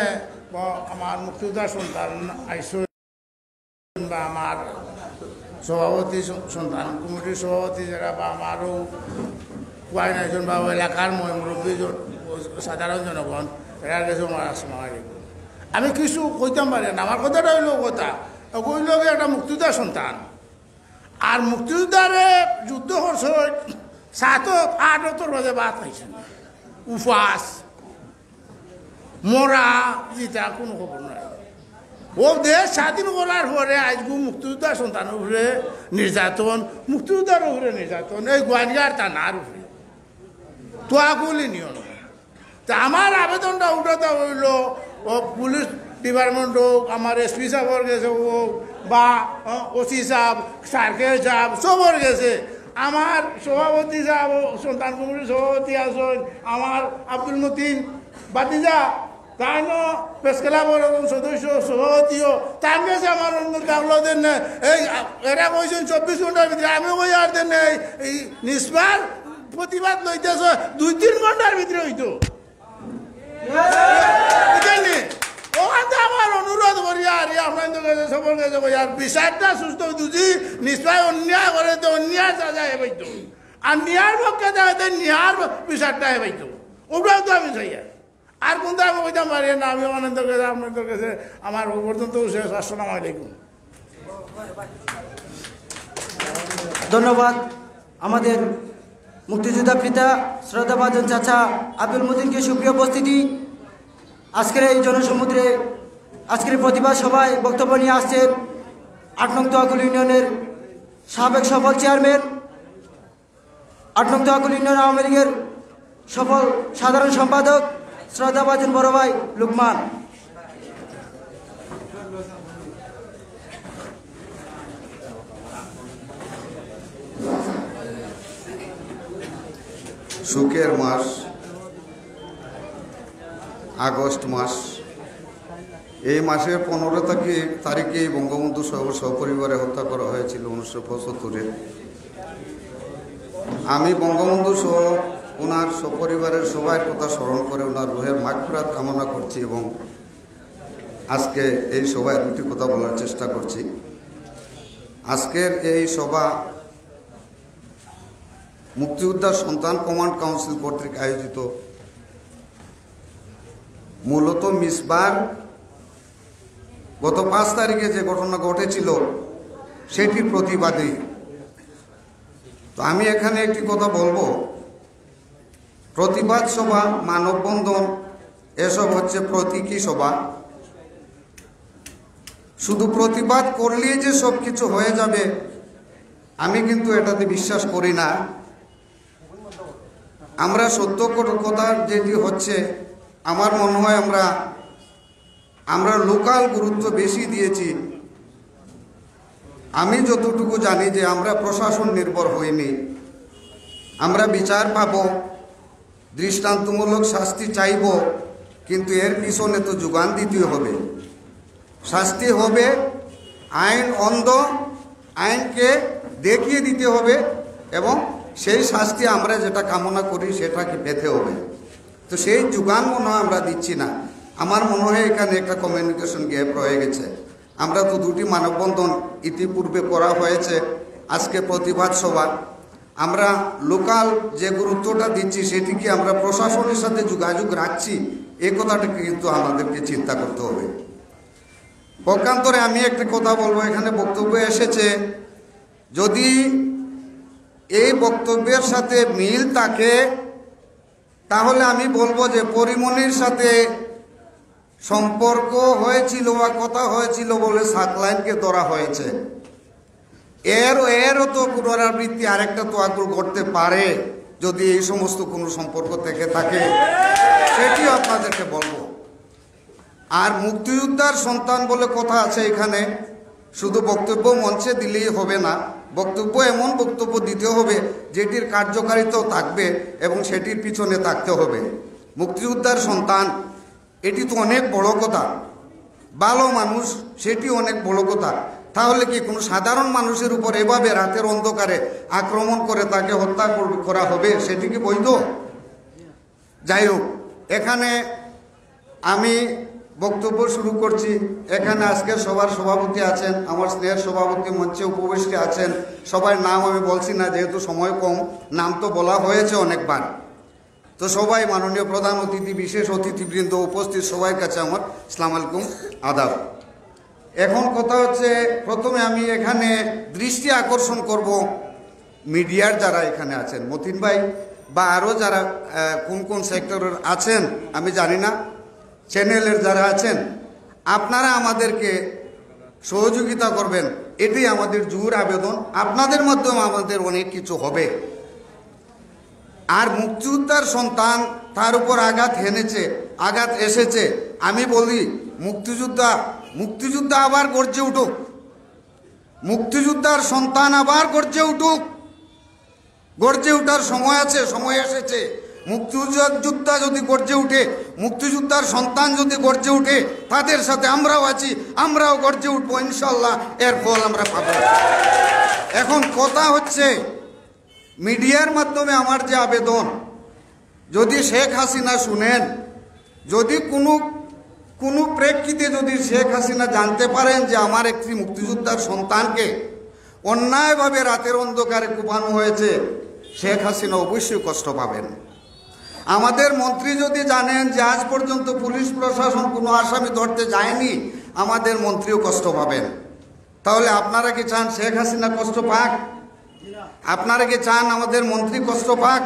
Speaker 11: আমার মুক্তিযোদ্ধার সন্তান আইসুন বা আমার সভাপতি সন্তান কমিটির সভাপতি যারা বা আমারও কোয়াইন আইসুন বা এলাকার মুরব্বী সাধারণ জনগণ এরা গেছে আমার আসসালামু আলাইকুম। আমি কিছু কইতাম পারি না, আমার কথাটা হইল কথা কইল একটা মুক্তিযোদ্ধার সন্তান। আর মুক্তিযোদ্ধারে যুদ্ধ করছে 7-8 বাজে বাদ পাইছেন, উপাস মরা যেটা কোনো খবর নাই। ও দেশ স্বাধীন করার পরে আজকে মুক্তিযোদ্ধার সন্তানের উপরে নির্যাতন, মুক্তিযোদ্ধার উপরে নির্যাতন, এই গোয়ালিয়ার থানার উপরে তোয়াকুল ইউনিয়ন। তা আমার আবেদনটা উঠাতে হইল ও পুলিশ ডিপার্টমেন্ট হোক, আমার এসপি সাহেবের গেছে হোক বা ওসি সাহেব, সার্কেল সাহেব সবর গেছে, আমার সভাপতি সাহেব, সন্তান কমিটির সভাপতি আছেন, আমার আব্দুল মতিন বাতিজা তাই প্রেস ক্লাবের সদস্য সভাপতিও তার গেছে, আমার কাগলদের নেই। এই এরা কইছেন 24 ঘন্টার ভিতরে, আমি কই আর দেন এই নিষ্পার প্রতিবাদ লইতেছ 2-3 ঘন্টার ভিতরে হইতো। ওখানে আমার অনুরোধ করি আর আপনাদের কাছে সবার কাছে কই আর বিচারটা সুস্থ যদি নিশ্চয় অন্যায় করে তো অন্যায় সাজা হেবাইত, আর নিয়ার পক্ষে দেখাতে নিয়ার বিচারটা হেবাইত, ওটাও তো আমি চাই। আর কোনটা আমি কইতাম পারি না। আমি আনন্দের কাছে আপনাদের কাছে আমার পর্যন্ত শেষ। আসসালামু আলাইকুম।
Speaker 2: ধন্যবাদ আমাদের মুক্তিযোদ্ধা পিতা শ্রদ্ধাভাজন চাচা আব্দুল মতিনকে। সুপ্রিয় উপস্থিতি, আজকের এই জনসমুদ্রে আজকের প্রতিবাদ সভায় বক্তব্য নিয়ে আসছেন 8 নং তোয়াকুল ইউনিয়নের সাবেক সফল চেয়ারম্যান, 8 নং তোয়াকুল ইউনিয়ন আওয়ামী লীগের সফল সাধারণ সম্পাদক শ্রদ্ধাভাজন বড় ভাই লুকমান।
Speaker 12: সুখের মাস আগস্ট মাস, এই মাসের 15 তারিখে বঙ্গবন্ধু সপরিবারে হত্যা করা হয়েছিল 1975-এ। আমি বঙ্গবন্ধু সহ ওনার সপরিবারের সবাই কথা স্মরণ করে ওনার রুহের মাগফিরাত কামনা করছি এবং আজকে এই সভায় 2টি কথা বলার চেষ্টা করছি। আজকের এই সভা মুক্তিযোদ্ধা সন্তান কমান্ড কাউন্সিল কর্তৃক আয়োজিত, মূলত মিসবার গত 5 তারিখে যে ঘটনা ঘটেছিল সেটির প্রতিবাদী। তো আমি এখানে একটি কথা বলবো, প্রতিবাদ সভা, মানববন্ধন এসব হচ্ছে প্রতীকী সভা। শুধু প্রতিবাদ করলেই যে সব কিছু হয়ে যাবে আমি কিন্তু এটাতে বিশ্বাস করি না। আমরা সত্য কথা যেটি হচ্ছে, আমার মনে হয় আমরা লোকাল গুরুত্ব বেশি দিয়েছি। আমি যতটুকু জানি যে আমরা প্রশাসন নির্ভর হইনি, আমরা বিচার পাব, দৃষ্টান্তমূলক শাস্তি চাইব, কিন্তু এর পিছনে তো যোগান দিতে হবে। শাস্তি হবে আইন অন্ধ, আইনকে দেখিয়ে দিতে হবে এবং সেই শাস্তি আমরা যেটা কামনা করি সেটাকে পেতে হবে। তো সেই যোগান মনে হয় আমরা দিচ্ছি না। আমার মনে হয় এখানে একটা কমিউনিকেশন গ্যাপ রয়ে গেছে। আমরা তো দুটি মানববন্ধন ইতিপূর্বে করা হয়েছে, আজকে প্রতিবাদ সভা। আমরা লোকাল যে গুরুত্বটা দিচ্ছি সেটিকে আমরা প্রশাসনের সাথে যোগাযোগ রাখছি, এই কথাটাকে কিন্তু আমাদেরকে চিন্তা করতে হবে। পক্ষান্তরে আমি একটা কথা বলবো, এখানে বক্তব্য এসেছে, যদি এই বক্তব্যের সাথে মিল থাকে তাহলে আমি বলবো যে পরিমণির সাথে সম্পর্ক হয়েছিল বা কথা হয়েছিল বলে 7 লাইনকে ধরা হয়েছে। এরও তো পুনরাবৃত্তি আরেকটা তো আগ্রহ করতে পারে যদি এই সমস্ত কোনো সম্পর্ক থেকে থাকে, সেটিও আপনাদেরকে বলবো। আর মুক্তিযোদ্ধার সন্তান বলে কথা আছে এখানে, শুধু বক্তব্য মঞ্চে দিলেই হবে না, বক্তব্য এমন বক্তব্য দিতে হবে যেটির কার্যকারিতাও থাকবে এবং সেটির পিছনে থাকতে হবে। মুক্তিযোদ্ধার সন্তান এটি তো অনেক বড় কথা, ভালো মানুষ সেটি অনেক বড় কথা। তাহলে কি কোনো সাধারণ মানুষের উপর এভাবে রাতের অন্ধকারে আক্রমণ করে তাকে হত্যা করা হবে? সেটি কি বৈধ? যাই হোক, এখানে আমি বক্তব্য শুরু করছি। এখানে আজকের সবার সভাপতি আছেন, আমার স্নেহের সভাপতি মঞ্চে উপবিষ্ট আছেন। সবার নাম আমি বলছি না, যেহেতু সময় কম, নাম তো বলা হয়েছে অনেকবার। তো সবাই, মাননীয় প্রধান অতিথি, বিশেষ অতিথিবৃন্দ, উপস্থিত সবার কাছে আমার আসসালামু আলাইকুম, আদাব। এখন কথা হচ্ছে, প্রথমে আমি এখানে দৃষ্টি আকর্ষণ করব মিডিয়ার যারা এখানে আছেন, মতিন ভাই বা আরও যারা কোন কোন সেক্টরের আছেন আমি জানি না, চ্যানেলের যারা আছেন, আপনারা আমাদেরকে সহযোগিতা করবেন, এটাই আমাদের জোর আবেদন। আপনাদের মাধ্যমে আমাদের অনেক কিছু হবে। আর মুক্তিযোদ্ধার সন্তান, তার উপর আঘাত এসেছে, আমি বলি মুক্তিযোদ্ধা আবার গর্জে উঠুক, মুক্তিযোদ্ধার সন্তান আবার গর্জে উঠুক। গর্জে ওঠার সময় আছে, সময় এসেছে। মুক্তিযোদ্ধা যদি গর্জে উঠে, মুক্তিযোদ্ধার সন্তান যদি গর্জে উঠে, তাদের সাথে আমরাও আছি, আমরাও গর্জে উঠবো ইনশাল্লাহ, এর ফল আমরা পাবো। এখন কথা হচ্ছে, মিডিয়ার মাধ্যমে আমার যে আবেদন, যদি শেখ হাসিনা শুনেন, যদি কোনো প্রেক্ষিতে যদি শেখ হাসিনা জানতে পারেন যে আমার একটি মুক্তিযোদ্ধার সন্তানকে অন্যায়ভাবে রাতের অন্ধকারে কুপানো হয়েছে, শেখ হাসিনা অবশ্যই কষ্ট পাবেন। আমাদের মন্ত্রী যদি জানেন যে আজ পর্যন্ত পুলিশ প্রশাসন কোনো আসামি ধরতে যায়নি, আমাদের মন্ত্রীও কষ্ট পাবেন। তাহলে আপনারা কি চান শেখ হাসিনা কষ্ট পাক? আপনারা কি চান আমাদের মন্ত্রী কষ্ট পাক?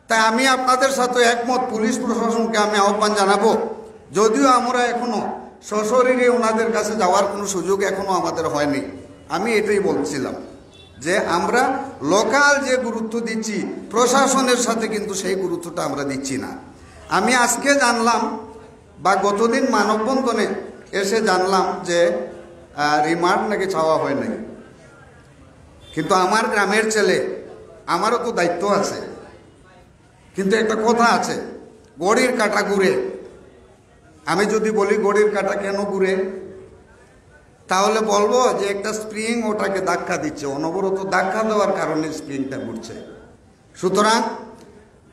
Speaker 12: তাই আমি আপনাদের সাথে একমত। পুলিশ প্রশাসনকে আমি আহ্বান জানাবো, যদিও আমরা এখনো সশরীরে ওনাদের কাছে যাওয়ার কোনো সুযোগ এখনো আমাদের হয়নি। আমি এটাই বলছিলাম যে আমরা লোকাল যে গুরুত্ব দিচ্ছি, প্রশাসনের সাথে কিন্তু সেই গুরুত্বটা আমরা দিচ্ছি না। আমি আজকে জানলাম বা গতদিন মানববন্ধনে এসে জানলাম যে রিমান্ড নাকি চাওয়া হয় নাই। কিন্তু আমার গ্রামের ছেলে, আমারও তো দায়িত্ব আছে। কিন্তু একটা কথা আছে, ঘড়ির কাঁটা ঘুরে। আমি যদি বলি ঘড়ির কাঁটা কেন ঘুরে, তাহলে বলবো যে একটা স্প্রিং ওটাকে ধাক্কা দিচ্ছে, অনবরত ধাক্কা দেওয়ার কারণে স্প্রিংটা ঘুরছে। সুতরাং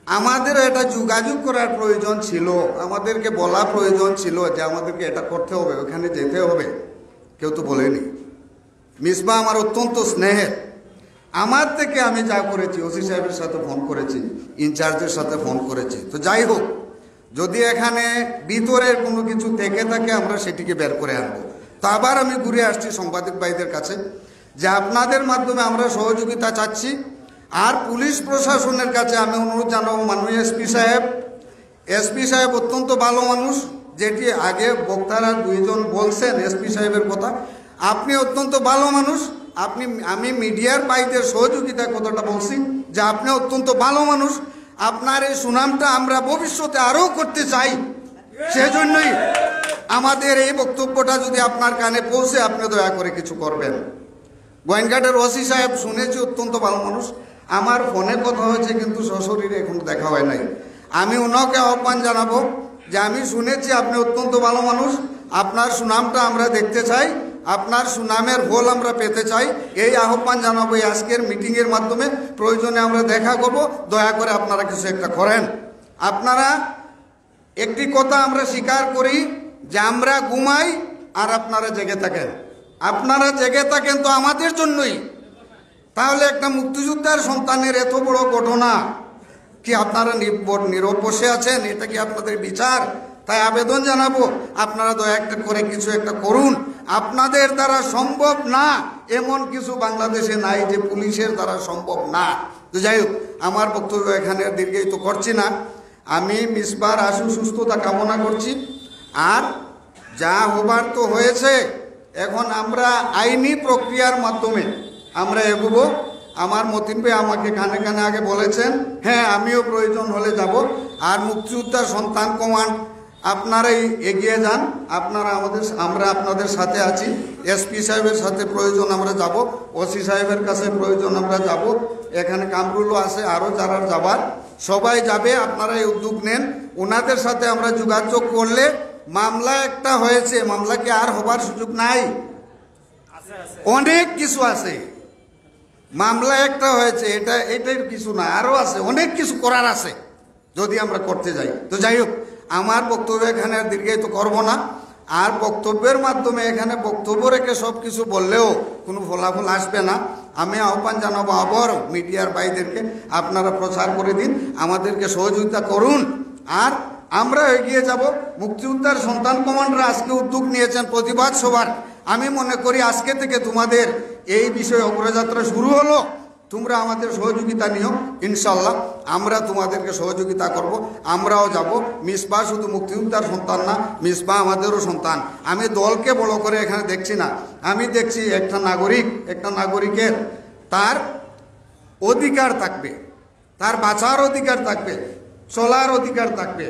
Speaker 12: আমাদের এটা যোগাযোগ করার প্রয়োজন ছিল, আমাদেরকে বলা প্রয়োজন ছিল যে আমাদেরকে এটা করতে হবে, ওখানে যেতে হবে। কেউ তো বলেনি। মিসবা আমার অত্যন্ত স্নেহের, আমার থেকে আমি যা করেছি, ওসি সাহেবের সাথে ফোন করেছি, ইনচার্জের সাথে ফোন করেছি। তো যাই হোক, যদি এখানে ভিতরের কোনো কিছু থেকে থাকে আমরা সেটিকে বের করে আনবো। তো আবার আমি ঘুরে আসছি সাংবাদিক ভাইদের কাছে যে আপনাদের মাধ্যমে আমরা সহযোগিতা চাচ্ছি। আর পুলিশ প্রশাসনের কাছে আমি অনুরোধ জানাবো, মাননীয় এসপি সাহেব অত্যন্ত ভালো মানুষ, যেটি আগে বক্তারা দুইজন বলছেন এসপি সাহেবের কথা। আপনি অত্যন্ত ভালো মানুষ। আমি মিডিয়ার ভাইদের সহযোগিতার কথাটা বলছি যে আপনি অত্যন্ত ভালো মানুষ। আপনার এই সুনামটা আমরা ভবিষ্যতে আরও করতে চাই। সেজন্যই আমাদের এই বক্তব্যটা যদি আপনার কানে পৌঁছে, আপনি দয়া করে কিছু করবেন। গোয়েনঘাটের ওসি সাহেব শুনেছি অত্যন্ত ভালো মানুষ। আমার ফোনে কথা হয়েছে, কিন্তু সশরীরে এখন দেখা হয় নাই। আমি ওনাকে আহ্বান জানাবো যে আমি শুনেছি আপনি অত্যন্ত ভালো মানুষ, আপনার সুনামটা আমরা দেখতে চাই, আপনার সুনামের ফল আমরা পেতে চাই। এই আহ্বান জানাবো এই আজকের মিটিংয়ের মাধ্যমে। প্রয়োজনে আমরা দেখা করব, দয়া করে আপনারা কিছু একটা করেন। আপনারা একটি কথা আমরা স্বীকার করি যে আমরা ঘুমাই আর আপনারা জেগে থাকেন। আপনারা জেগে থাকেন তো আমাদের জন্যই। তাহলে একটা মুক্তিযোদ্ধার সন্তানের এত বড় ঘটনা কি আপনারা নীরব বসে আছেন? এটা কি আপনাদের বিচার? তাই আবেদন জানাবো আপনারা দয়া করে কিছু একটা করুন। আপনাদের দ্বারা সম্ভব না এমন কিছু বাংলাদেশে নাই যে পুলিশের দ্বারা সম্ভব না। তো যাই হোক, আমার বক্তব্য এখানে দীর্ঘায়িত করছি না। আমি মিসবার আশু সুস্থতা কামনা করছি। আর যা হবার তো হয়েছে, এখন আমরা আইনি প্রক্রিয়ার মাধ্যমে আমরা এগোবো। আমার মতিন ভাই আমাকে কানে কানে আগে বলেছেন, হ্যাঁ আমিও প্রয়োজন হলে যাব। আর মুক্তিযোদ্ধার সন্তান কমান্ড আপনারাই এগিয়ে যান, আমরা আপনাদের সাথে আছি। এসপি সাহেবের সাথে প্রয়োজন আমরা যাব, ওসি সাহেবের কাছে প্রয়োজন আমরা যাব, এখানে কামরুলও আছে, আরও যারা যাবার সবাই যাবে। আপনারা এই উদ্যোগ নেন, ওনাদের সাথে আমরা যোগাযোগ করলে মামলা একটা হয়েছে, মামলা কি আর হবার সুযোগ নাই? অনেক কিছু আছে। মামলা একটা হয়েছে, এটাই কিছু না, আরও আছে, অনেক কিছু করার আছে যদি আমরা করতে যাই। তো যাই হোক, আমার বক্তব্য এখানে আর দীর্ঘায়িত করব না। আর বক্তব্যের মাধ্যমে এখানে বক্তব্য রেখে সব কিছু বললেও কোনো ফলাফল আসবে না। আমি আহ্বান জানাবো আবার মিডিয়ার ভাইদেরকে, আপনারা প্রচার করে দিন, আমাদেরকে সহযোগিতা করুন। আর আমরা এগিয়ে যাব। মুক্তিযোদ্ধার সন্তান কমান্ডার আজকে উদ্যোগ নিয়েছেন প্রতিবাদ সভার। আমি মনে করি আজকে থেকে তোমাদের এই বিষয়ে অগ্রযাত্রা শুরু হলো। তোমরা আমাদের সহযোগিতা নিও, ইনশাল্লাহ আমরা তোমাদেরকে সহযোগিতা করব। আমরাও যাব। মিসবা শুধু মুক্তিযোদ্ধার সন্তান না, মিসবা আমাদেরও সন্তান। আমি দলকে বড় করে এখানে দেখছি না, আমি দেখছি একটা নাগরিকের তার অধিকার থাকবে, তার বাঁচার অধিকার থাকবে, চলার অধিকার থাকবে,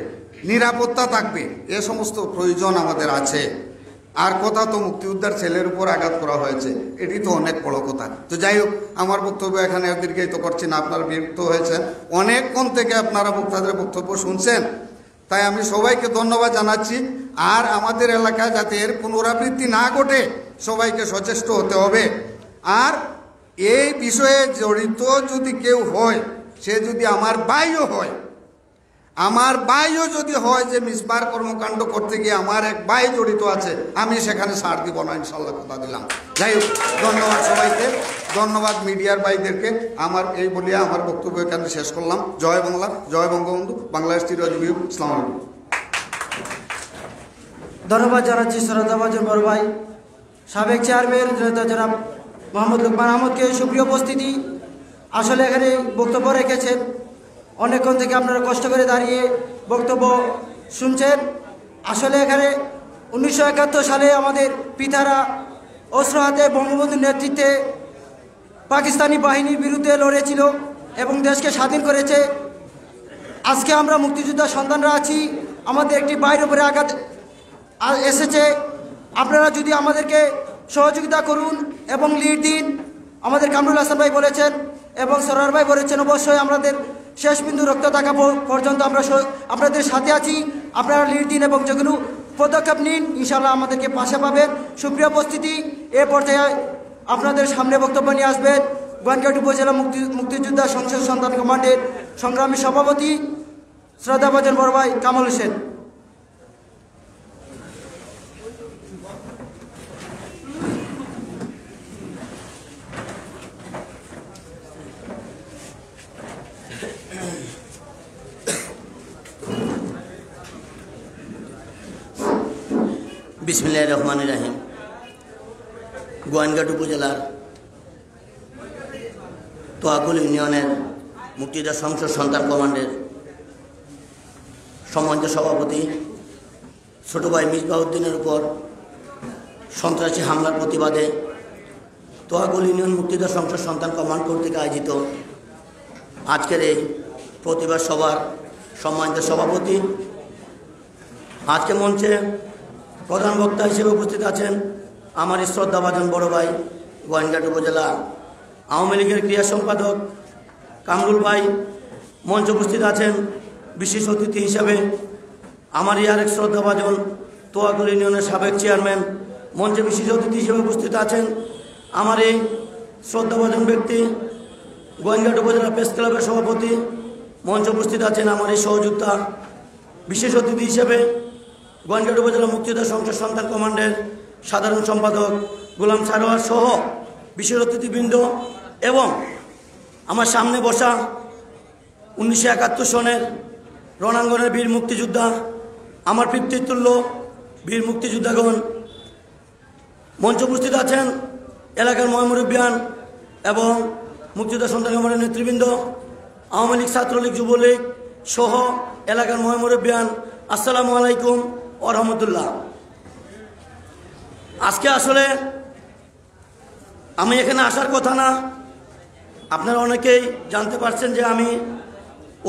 Speaker 12: নিরাপত্তা থাকবে। এ সমস্ত প্রয়োজন আমাদের আছে। আর কথা তো মুক্তিযোদ্ধার ছেলের উপর আঘাত করা হয়েছে, এটি তো অনেক বড় কথা। তো যাই হোক, আমার বক্তব্য এখানে দীর্ঘায়িত করছি না। আপনারা বিরক্ত হয়েছেন, অনেকক্ষণ থেকে আপনারা বক্তাদের বক্তব্য শুনছেন, তাই আমি সবাইকে ধন্যবাদ জানাচ্ছি। আর আমাদের এলাকায় যাতে এর পুনরাবৃত্তি না ঘটে সবাইকে সচেষ্ট হতে হবে। আর এই বিষয়ে জড়িত যদি কেউ হয়, সে যদি আমার ভাইও হয়, আমার ভাইও যদি হয় যে মিসবার কর্মকাণ্ড করতে গিয়ে আমার এক ভাই জড়িত আছে, আমি সেখানে ছাড় দিব না, ইনশাল্লাহ কথা দিলাম। যাই হোক, ধন্যবাদ সবাইকে, ধন্যবাদ মিডিয়ার ভাইদেরকে। আমার এই বলিয়া আমার বক্তব্য এখানে শেষ করলাম। জয় বাংলা, জয় বঙ্গবন্ধু, বাংলাদেশ চিরজীবী। আসসালামু আলাইকুম।
Speaker 2: ধন্যবাদ জানাচ্ছি শ্রদ্ধাভাজন বড় ভাই সাবেক চেয়ারম্যান জনাব মোহাম্মদ লুকমান আহমদকে। সুপ্রিয় উপস্থিতি, আসলে এখানে বক্তব্য রেখেছেন, অনেকক্ষণ থেকে আপনারা কষ্ট করে দাঁড়িয়ে বক্তব্য শুনছেন। আসলে এখানে 1971 সালে আমাদের পিতারা অস্ত্র হাতে বঙ্গবন্ধুর নেতৃত্বে পাকিস্তানি বাহিনীর বিরুদ্ধে লড়েছিল এবং দেশকে স্বাধীন করেছে। আজকে আমরা মুক্তিযোদ্ধার সন্তানরা আছি, আমাদের একটি বাইরের উপরে আঘাত এসেছে। আপনারা যদি আমাদেরকে সহযোগিতা করুন এবং লিড দিন। আমাদের কামরুল হাসান ভাই বলেছেন এবং সরার ভাই বলেছেন, অবশ্যই আমাদের শেষ বিন্দু রক্ত থাকা পর্যন্ত আমরা আপনাদের সাথে আছি। আপনারা লিড দিন এবং যেগুলো পদক্ষেপ নিন, ইনশাআল্লাহ আমাদেরকে পাশে পাবেন। সুপ্রিয় উপস্থিতি, এ পর্যায়ে আপনাদের সামনে বক্তব্য নিয়ে আসবেন গোয়াইনঘাট উপজেলা মুক্তিযোদ্ধা সংসদ সন্তান কমান্ডের সংগ্রামী সভাপতি শ্রদ্ধাভাজন বড় ভাই কামাল হোসেন।
Speaker 6: বিসমিল্লাহির রহমানির রহিম। গোয়াইনঘাট উপজেলার তোয়াকুল ইউনিয়নের মুক্তিযোদ্ধা সংসদ সন্তান কমান্ডের সম্মানিত সভাপতি ছোট ভাই মিসবাউদ্দিনের উপর সন্ত্রাসী হামলার প্রতিবাদে তোয়াকুল ইউনিয়ন মুক্তিযোদ্ধা সংসদ সন্তান কমান্ড কর্তৃক আয়োজিত আজকের এই প্রতিবাদ সভার সম্মানিত সভাপতি, আজকে মঞ্চে প্রধান বক্তা হিসেবে উপস্থিত আছেন আমার শ্রদ্ধাভাজন বড় ভাই গোয়াইনঘাট উপজেলা আওয়ামী লীগের ক্রীড়া সম্পাদক কামরুল ভাই, মঞ্চে উপস্থিত আছেন বিশেষ অতিথি হিসাবে আমারই আরেক শ্রদ্ধাভাজন তোয়াকুল ইউনিয়নের সাবেক চেয়ারম্যান, মঞ্চে বিশেষ অতিথি হিসেবে উপস্থিত আছেন আমার এই শ্রদ্ধাভাজন ব্যক্তি গোয়েঙ্গাট উপজেলা প্রেস ক্লাবের সভাপতি, মঞ্চে উপস্থিত আছেন আমার এই সহযোদ্ধা, বিশেষ অতিথি হিসেবে গোয়েঙ্গাট উপজেলা মুক্তিযোদ্ধা সংসদ সন্তান কমান্ডের সাধারণ সম্পাদক গোলাম সারোয়ার সহ বিশেষ অতিথিবৃন্দ এবং আমার সামনে বসা 1971 সনের রণাঙ্গনের বীর মুক্তিযোদ্ধা, আমার পিতৃতুল্য বীর মুক্তিযোদ্ধাগণ, মঞ্চে উপস্থিত আছেন এলাকার মহামুরব্বিয়ান এবং মুক্তিযোদ্ধা সন্তান কমান্ডের নেতৃবৃন্দ, আওয়ামী লীগ, ছাত্রলীগ, যুবলীগ সহ এলাকার মহামুরব্বিয়ান, আসসালামু আলাইকুম ওয়া রাহমাতুল্লাহ। আজকে আসলে আমি এখানে আসার কথা না, আপনারা অনেকেই জানতে পারছেন যে আমি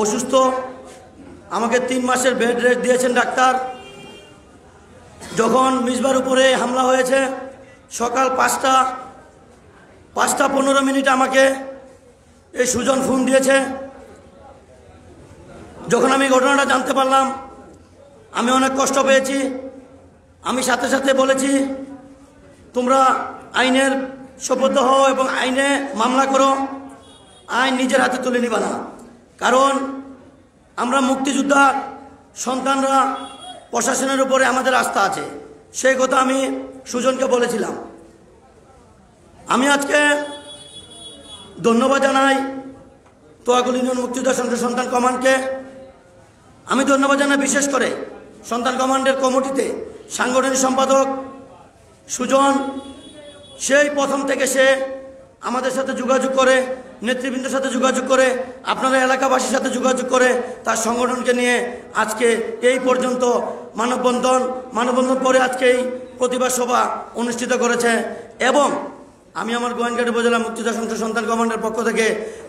Speaker 6: অসুস্থ, আমাকে 3 মাসের বেড রেস্ট দিয়েছেন ডাক্তার। যখন মিসবার উপরে হামলা হয়েছে সকাল 5:15 আমাকে এই সুজন ফোন দিয়েছে। যখন আমি ঘটনাটা জানতে পারলাম আমি অনেক কষ্ট পেয়েছি। আমি সাথে সাথে বলেছি তোমরা আইনের শপথ হও এবং আইনে মামলা করো, আইন নিজের হাতে তুলে নিবা না, কারণ আমরা মুক্তিযোদ্ধা সন্তানরা প্রশাসনের উপরে আমাদের আস্থা আছে, সেই কথা আমি সুজনকে বলেছিলাম। আমি আজকে ধন্যবাদ জানাই তোয়াকুল ইউনিয়ন মুক্তিযোদ্ধা সংসদ সন্তান কমান্ডকে। আমি ধন্যবাদ জানাই বিশেষ করে সন্তান কমান্ডের কমিটিতে সাংগঠনিক সম্পাদক সুজন, সেই প্রথম থেকে সে আমাদের সাথে যোগাযোগ করে, নেতৃবৃন্দের সাথে যোগাযোগ করে, আপনারা এলাকাবাসীর সাথে যোগাযোগ করে তার সংগঠনকে নিয়ে আজকে এই পর্যন্ত মানববন্ধন পরে আজকে এই প্রতিবাদ সভা অনুষ্ঠিত করেছে। এবং আমি আমার গোয়েঙ্গাট উপজেলা মুক্তিযোদ্ধা সংসদ সন্তান কমান্ডের পক্ষ থেকে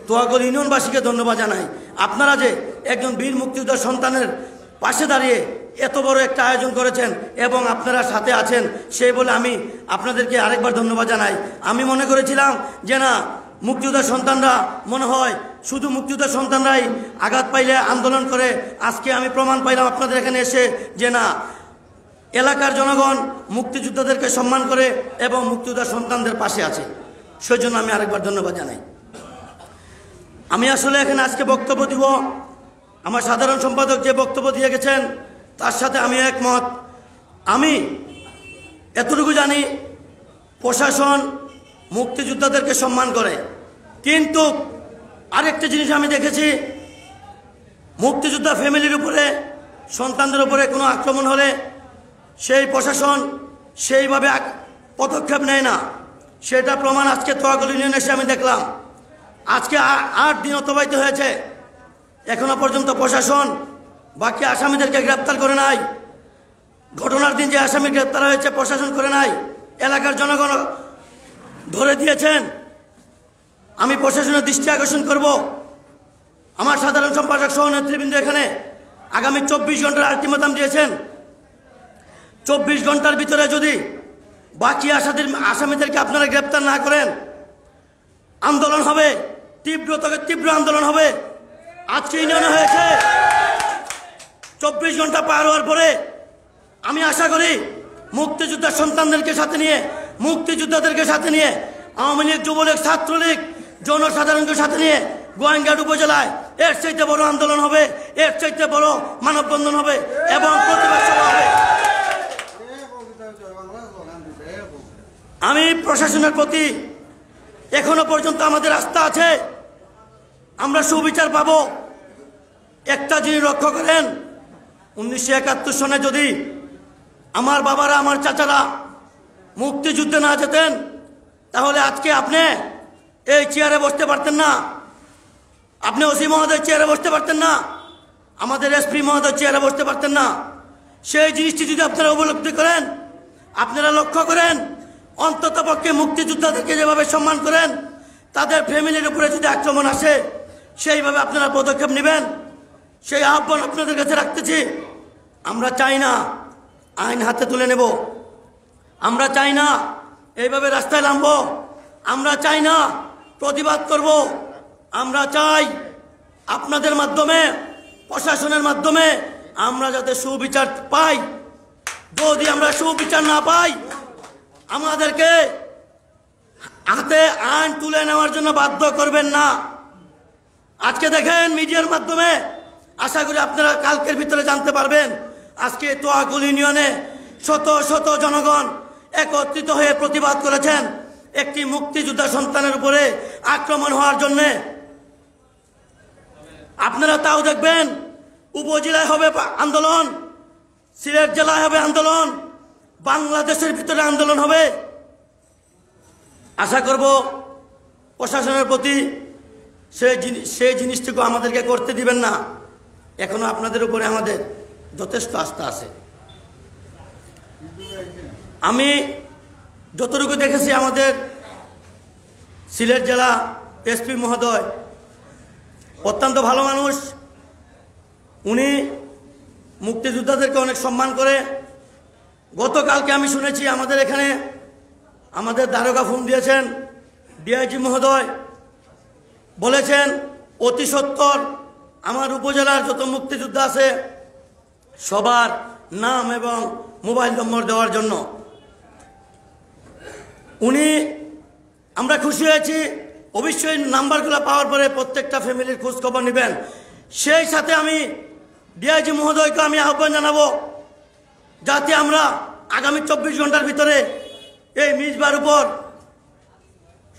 Speaker 6: তোয়াকুল ইউনিয়নবাসীকে ধন্যবাদ জানাই। আপনারা যে একজন বীর মুক্তিযোদ্ধা সন্তানের পাশে দাঁড়িয়ে এত বড় একটা আয়োজন করেছেন এবং আপনারা সাথে আছেন, সেই বলে আমি আপনাদেরকে আরেকবার ধন্যবাদ জানাই। আমি মনে করেছিলাম যে না, মুক্তিযোদ্ধা সন্তানরা মনে হয় শুধু মুক্তিযোদ্ধা সন্তানরাই আঘাত পাইলে আন্দোলন করে। আজকে আমি প্রমাণ পাইলাম আপনাদের এখানে এসে যে না, এলাকার জনগণ মুক্তিযোদ্ধাদেরকে সম্মান করে এবং মুক্তিযোদ্ধা সন্তানদের পাশে আছে, সেই জন্য আমি আরেকবার ধন্যবাদ জানাই। আমি আসলে এখানে আজকে বক্তব্য দিব, আমার সাধারণ সম্পাদক যে বক্তব্য দিয়ে গেছেন তার সাথে আমি একমত। আমি এতটুকু জানি প্রশাসন মুক্তিযোদ্ধাদেরকে সম্মান করে, কিন্তু আরেকটা জিনিস আমি দেখেছি, মুক্তিযোদ্ধা ফ্যামিলির উপরে, সন্তানদের উপরে কোনো আক্রমণ হলে সেই প্রশাসন সেইভাবে পদক্ষেপ নেয় না। সেটা প্রমাণ আজকে তোয়াকুল ইউনিয়নে এসে আমি দেখলাম। আজকে 8 দিন অতিবাহিত হয়েছে, এখনো পর্যন্ত প্রশাসন বাকি আসামিদেরকে গ্রেপ্তার করে নাই। ঘটনার দিন যে আসামি গ্রেপ্তার হয়েছে প্রশাসন করে নাই, এলাকার জনগণ ধরে দিয়েছেন। আমি প্রশাসনের দৃষ্টি আকর্ষণ করব, আমার সাধারণ সম্পাদক সহ নেতৃবৃন্দ এখানে আগামী 24 ঘন্টার আলটিমেটাম দিয়েছেন। 24 ঘন্টার ভিতরে যদি বাকি আসামিদেরকে আপনারা গ্রেপ্তার না করেন, আন্দোলন হবে, তীব্র আন্দোলন হবে। আজকে ইউনিয়নে হয়েছে, 24 ঘন্টা পার হওয়ার পরে আমি আশা করি মুক্তিযোদ্ধা সন্তানদেরকে সাথে নিয়ে, মুক্তিযোদ্ধাদেরকে সাথে নিয়ে, আওয়ামী লীগ, যুবলীগ, ছাত্রলীগ, জনসাধারণকে সাথে নিয়ে গোয়েঙ্গাট উপজেলায় এর চাইতে বড় আন্দোলন হবে, এর চাইতে বড় মানববন্ধন হবে এবং প্রতিবাদ সভা হবে। আমি প্রশাসনের প্রতি এখনো পর্যন্ত আমাদের আস্থা আছে, আমরা সুবিচার পাব। একটা জিনিস লক্ষ্য করেন, 1971 সনে যদি আমার বাবারা, আমার চাচারা মুক্তিযুদ্ধে না যেতেন, তাহলে আজকে আপনি এই চেয়ারে বসতে পারতেন না, আপনি ওসি মহোদয় চেয়ারে বসতে পারতেন না, আমাদের এসপি মহোদয় চেয়ারে বসতে পারতেন না। সেই জিনিসটি যদি আপনারা উপলব্ধি করেন, আপনারা লক্ষ্য করেন, অন্তত পক্ষে মুক্তিযোদ্ধাদেরকে যেভাবে সম্মান করেন, তাদের ফ্যামিলির উপরে যদি আক্রমণ আসে সেইভাবে আপনারা পদক্ষেপ নেবেন, সেই আহ্বান আপনাদের কাছে রাখতেছি। আমরা চাই না আইন হাতে তুলে নেব, আমরা চাই না এইভাবে রাস্তায় নামবো, আমরা চাই না প্রতিবাদ করব, আমরা চাই আপনাদের মাধ্যমে, প্রশাসনের মাধ্যমে আমরা যাতে সুবিচার পাই। যদি আমরা সুবিচার না পাই, আমাদেরকে হাতে আইন তুলে নেওয়ার জন্য বাধ্য করবেন না। আজকে দেখেন মিডিয়ার মাধ্যমে, আশা করি আপনারা কালকের ভিতরে জানতে পারবেন, আজকে তোয়াকুল ইউনিয়নে শত শত জনগণ একত্রিত হয়ে প্রতিবাদ করেছেন একটি মুক্তিযোদ্ধা সন্তানের উপরে আক্রমণ হওয়ার জন্যে। আপনারা তাও দেখবেন, উপজেলায় হবে আন্দোলন, সিলেট জেলায় হবে আন্দোলন, বাংলাদেশের ভিতরে আন্দোলন হবে। আশা করব প্রশাসনের প্রতি সেই জিনিসটুকু আমাদেরকে করতে দিবেন না। এখনো আপনাদের উপরে আমাদের যথেষ্ট আস্থা আছে। আমি যতটুকু দেখেছি, আমাদের সিলেট জেলা এসপি মহোদয় অত্যন্ত ভালো মানুষ। উনি মুক্তিযোদ্ধাদেরকে অনেক সম্মান করে। গতকালকে আমি শুনেছি আমাদের এখানে আমাদের দারোগা ফোন দিয়েছেন, ডিআইজি মহোদয় বলেছেন অতি সত্বর আমার উপজেলার যত মুক্তিযোদ্ধা আছে সবার নাম এবং মোবাইল নম্বর দেওয়ার জন্য। আমরা খুশি হয়েছি। অবশ্যই নাম্বারগুলো পাওয়ার পরে প্রত্যেকটা ফ্যামিলির খোঁজ খবর নেবেন। সেই সাথে আমি ডিআইজি মহোদয়কে আমি আহ্বান জানাবো, যাতে আমরা আগামী 24 ঘন্টার ভিতরে এই মিসবার উপর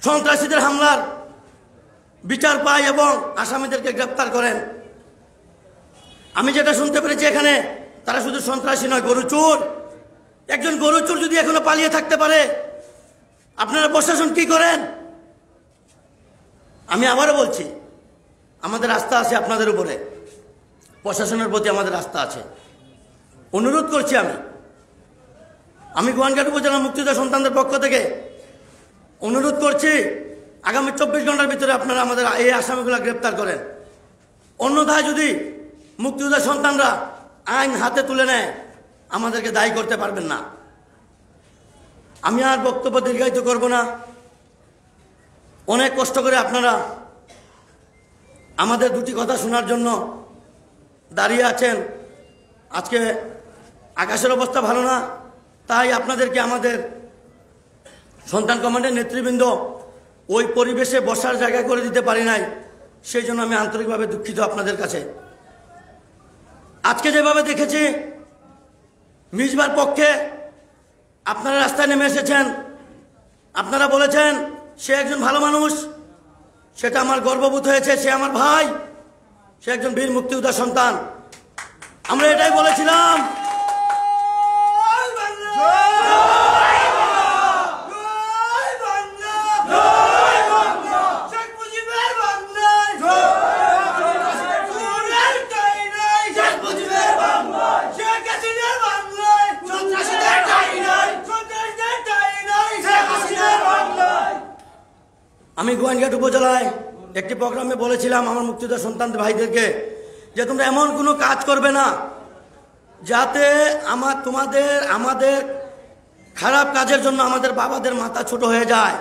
Speaker 6: সন্ত্রাসীদের হামলার বিচার পাই এবং আসামিদেরকে গ্রেপ্তার করেন। আমি যেটা শুনতে পেরেছি, এখানে তারা শুধু সন্ত্রাসী নয়, গরুচোর। একজন গরুচোর যদি এখনো পালিয়ে থাকতে পারে, আপনারা প্রশাসন কি করেন? আমি আবারও বলছি, আমাদের আস্থা আছে আপনাদের উপরে, প্রশাসনের প্রতি আমাদের আস্থা আছে। অনুরোধ করছি আমি গোয়াইনঘাট উপজেলার মুক্তিযোদ্ধা সন্তানদের পক্ষ থেকে অনুরোধ করছি, আগামী 24 ঘন্টার ভিতরে আপনারা আমাদের এই আসামিগুলো গ্রেপ্তার করেন। অন্যথায় যদি মুক্তিযোদ্ধা সন্তানরা আইন হাতে তুলে নেয়, আমাদেরকে দায়ী করতে পারবেন না। আমি আর বক্তব্য দীর্ঘায়িত করব না। অনেক কষ্ট করে আপনারা আমাদের দুটি কথা শোনার জন্য দাঁড়িয়ে আছেন। আজকে আকাশের অবস্থা ভালো না, তাই আপনাদেরকে আমাদের সন্তান কমান্ডের নেতৃবৃন্দ ওই পরিবেশে বসার জায়গা করে দিতে পারি নাই। সেই জন্য আমি আন্তরিকভাবে দুঃখিত আপনাদের কাছে। আজকে যেভাবে দেখেছি মিসবার পক্ষে আপনারা রাস্তায় নেমে এসেছেন, আপনারা বলেছেন সে একজন ভালো মানুষ, সেটা আমার গর্ববোধ হয়েছে। সে আমার ভাই, সে একজন বীর মুক্তিযোদ্ধা সন্তান। আমরা এটাই বলেছিলাম। আমি গোয়াইনঘাট উপজেলায় একটি প্রোগ্রামে বলেছিলাম আমার মুক্তিযোদ্ধা সন্তান ভাইদেরকে যে তোমরা এমন কোনো কাজ করবে না যাতে আমাদের খারাপ কাজের জন্য আমাদের বাবাদের মাথা ছোট হয়ে যায়।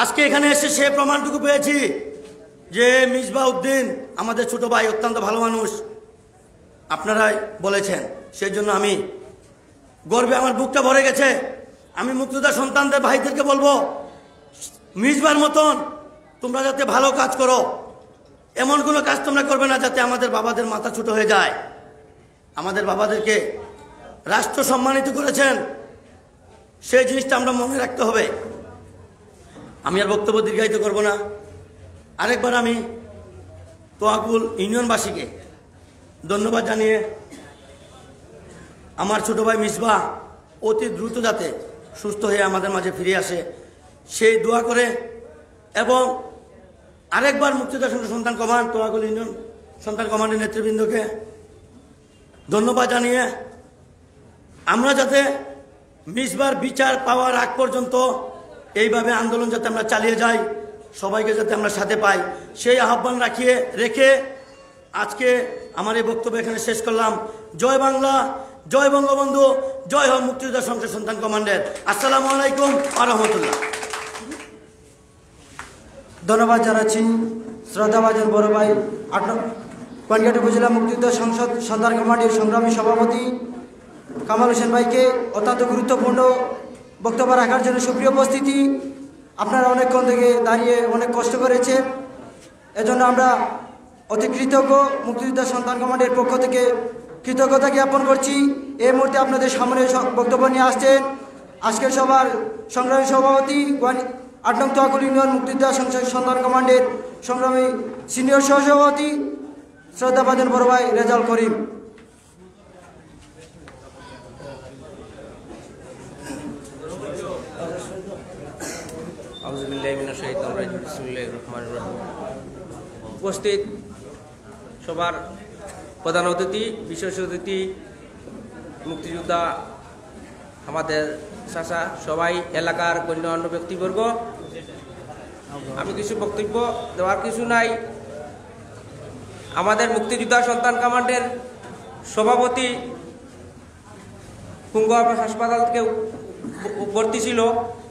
Speaker 6: আজকে এখানে এসে সে প্রমাণটুকু পেয়েছি যে মিসবা উদ্দিন আমাদের ছোট ভাই, অত্যন্ত ভালো মানুষ, আপনারাই বলেছেন। সেই জন্য আমি গর্বে আমার বুকটা ভরে গেছে। আমি মুক্তিযোদ্ধা সন্তানদের ভাইদেরকে বলবো, মিসবার মতন তোমরা যাতে ভালো কাজ করো, এমন কোনো কাজ তোমরা করবে না যাতে আমাদের বাবাদের মাথা ছোট হয়ে যায়। আমাদের বাবাদেরকে রাষ্ট্র সম্মানিত করেছেন, সেই জিনিসটা আমরা মনে রাখতে হবে। আমি আর বক্তব্য দীর্ঘায়িত করব না। আরেকবার আমি তোয়াকুল ইউনিয়নবাসীকে ধন্যবাদ জানিয়ে আমার ছোট ভাই মিসবা অতি দ্রুত যাতে সুস্থ হয়ে আমাদের মাঝে ফিরে আসে সেই দোয়া করে, এবং আরেকবার মুক্তিযোদ্ধা সন্তান কমান্ড তোয়াকুল ইউনিয়ন সন্তান কমান্ডের নেতৃবৃন্দকে ধন্যবাদ জানিয়ে আমরা যাতে মিসবার বিচার পাওয়ার আগ পর্যন্ত এইভাবে আন্দোলন যাতে আমরা চালিয়ে যাই, সবাইকে যাতে আমরা সাথে পাই, সেই আহ্বান রেখে আজকে আমার এই বক্তব্য এখানে শেষ করলাম। জয় বাংলা, জয় বঙ্গবন্ধু, জয় হোক মুক্তিযোদ্ধা সন্তান কমান্ডের। আসসালামু আলাইকুম ওয়া রাহমাতুল্লাহ।
Speaker 2: ধন্যবাদ জানাচ্ছি শ্রদ্ধাভাজন বড় ভাই গোয়াইনঘাট উপজেলা মুক্তিযোদ্ধা সংসদ সন্তান কমান্ডের সংগ্রামী সভাপতি কামাল হোসেন ভাইকে অত্যন্ত গুরুত্বপূর্ণ বক্তব্য রাখার জন্য সুপ্রিয় উপস্থিতি। আপনারা অনেকক্ষণ থেকে দাঁড়িয়ে অনেক কষ্ট করেছেন, এজন্য আমরা অতি কৃতজ্ঞ। মুক্তিযোদ্ধা সন্তান কমান্ডের পক্ষ থেকে কৃতজ্ঞতা জ্ঞাপন করছি। এই মুহূর্তে আপনাদের সামনে বক্তব্য নিয়ে আসছেন আজকের সভার সংগ্রামী সভাপতি ৮ নং তোয়াকুল ইউনিয়ন মুক্তিযোদ্ধা সন্তান কমান্ডের সংগ্রামী সিনিয়র সহসভাপতি শ্রদ্ধাভাজন বড় ভাই রেজাউল করিম।
Speaker 3: উপস্থিত সবার প্রধান অতিথি, বিশেষ অতিথি, মুক্তিযোদ্ধা, আমাদের চাচা, সবাই, এলাকার গণ্যমান্য ব্যক্তিবর্গ, আমি কিছু বক্তব্য দেওয়ার কিছু নাই। আমাদের মুক্তিযোদ্ধা সন্তান কমান্ডের সভাপতি কুঙ্গ হাসপাতাল থেকে ভর্তি ছিল,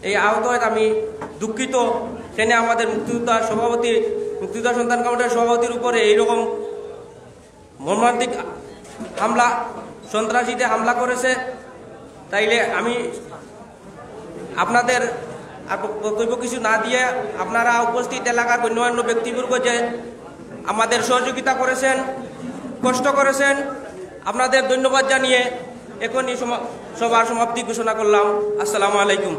Speaker 3: এই আহত আমি দুঃখিত। ট্রেনে আমাদের মুক্তিযোদ্ধা সন্তান কমান্ডের সভাপতির উপরে এইরকম মর্মান্তিক হামলা, সন্ত্রাসীতে হামলা করেছে। তাইলে আমি আপনাদের আর বক্তব্য কিছু না দিয়ে আপনারা উপস্থিত এলাকার গণ্যমান্য ব্যক্তিবর্গ যে আমাদের সহযোগিতা করেছেন, কষ্ট করেছেন, আপনাদের ধন্যবাদ জানিয়ে এখনই সবার সমাপ্তি ঘোষণা করলাম। আসসালামু আলাইকুম।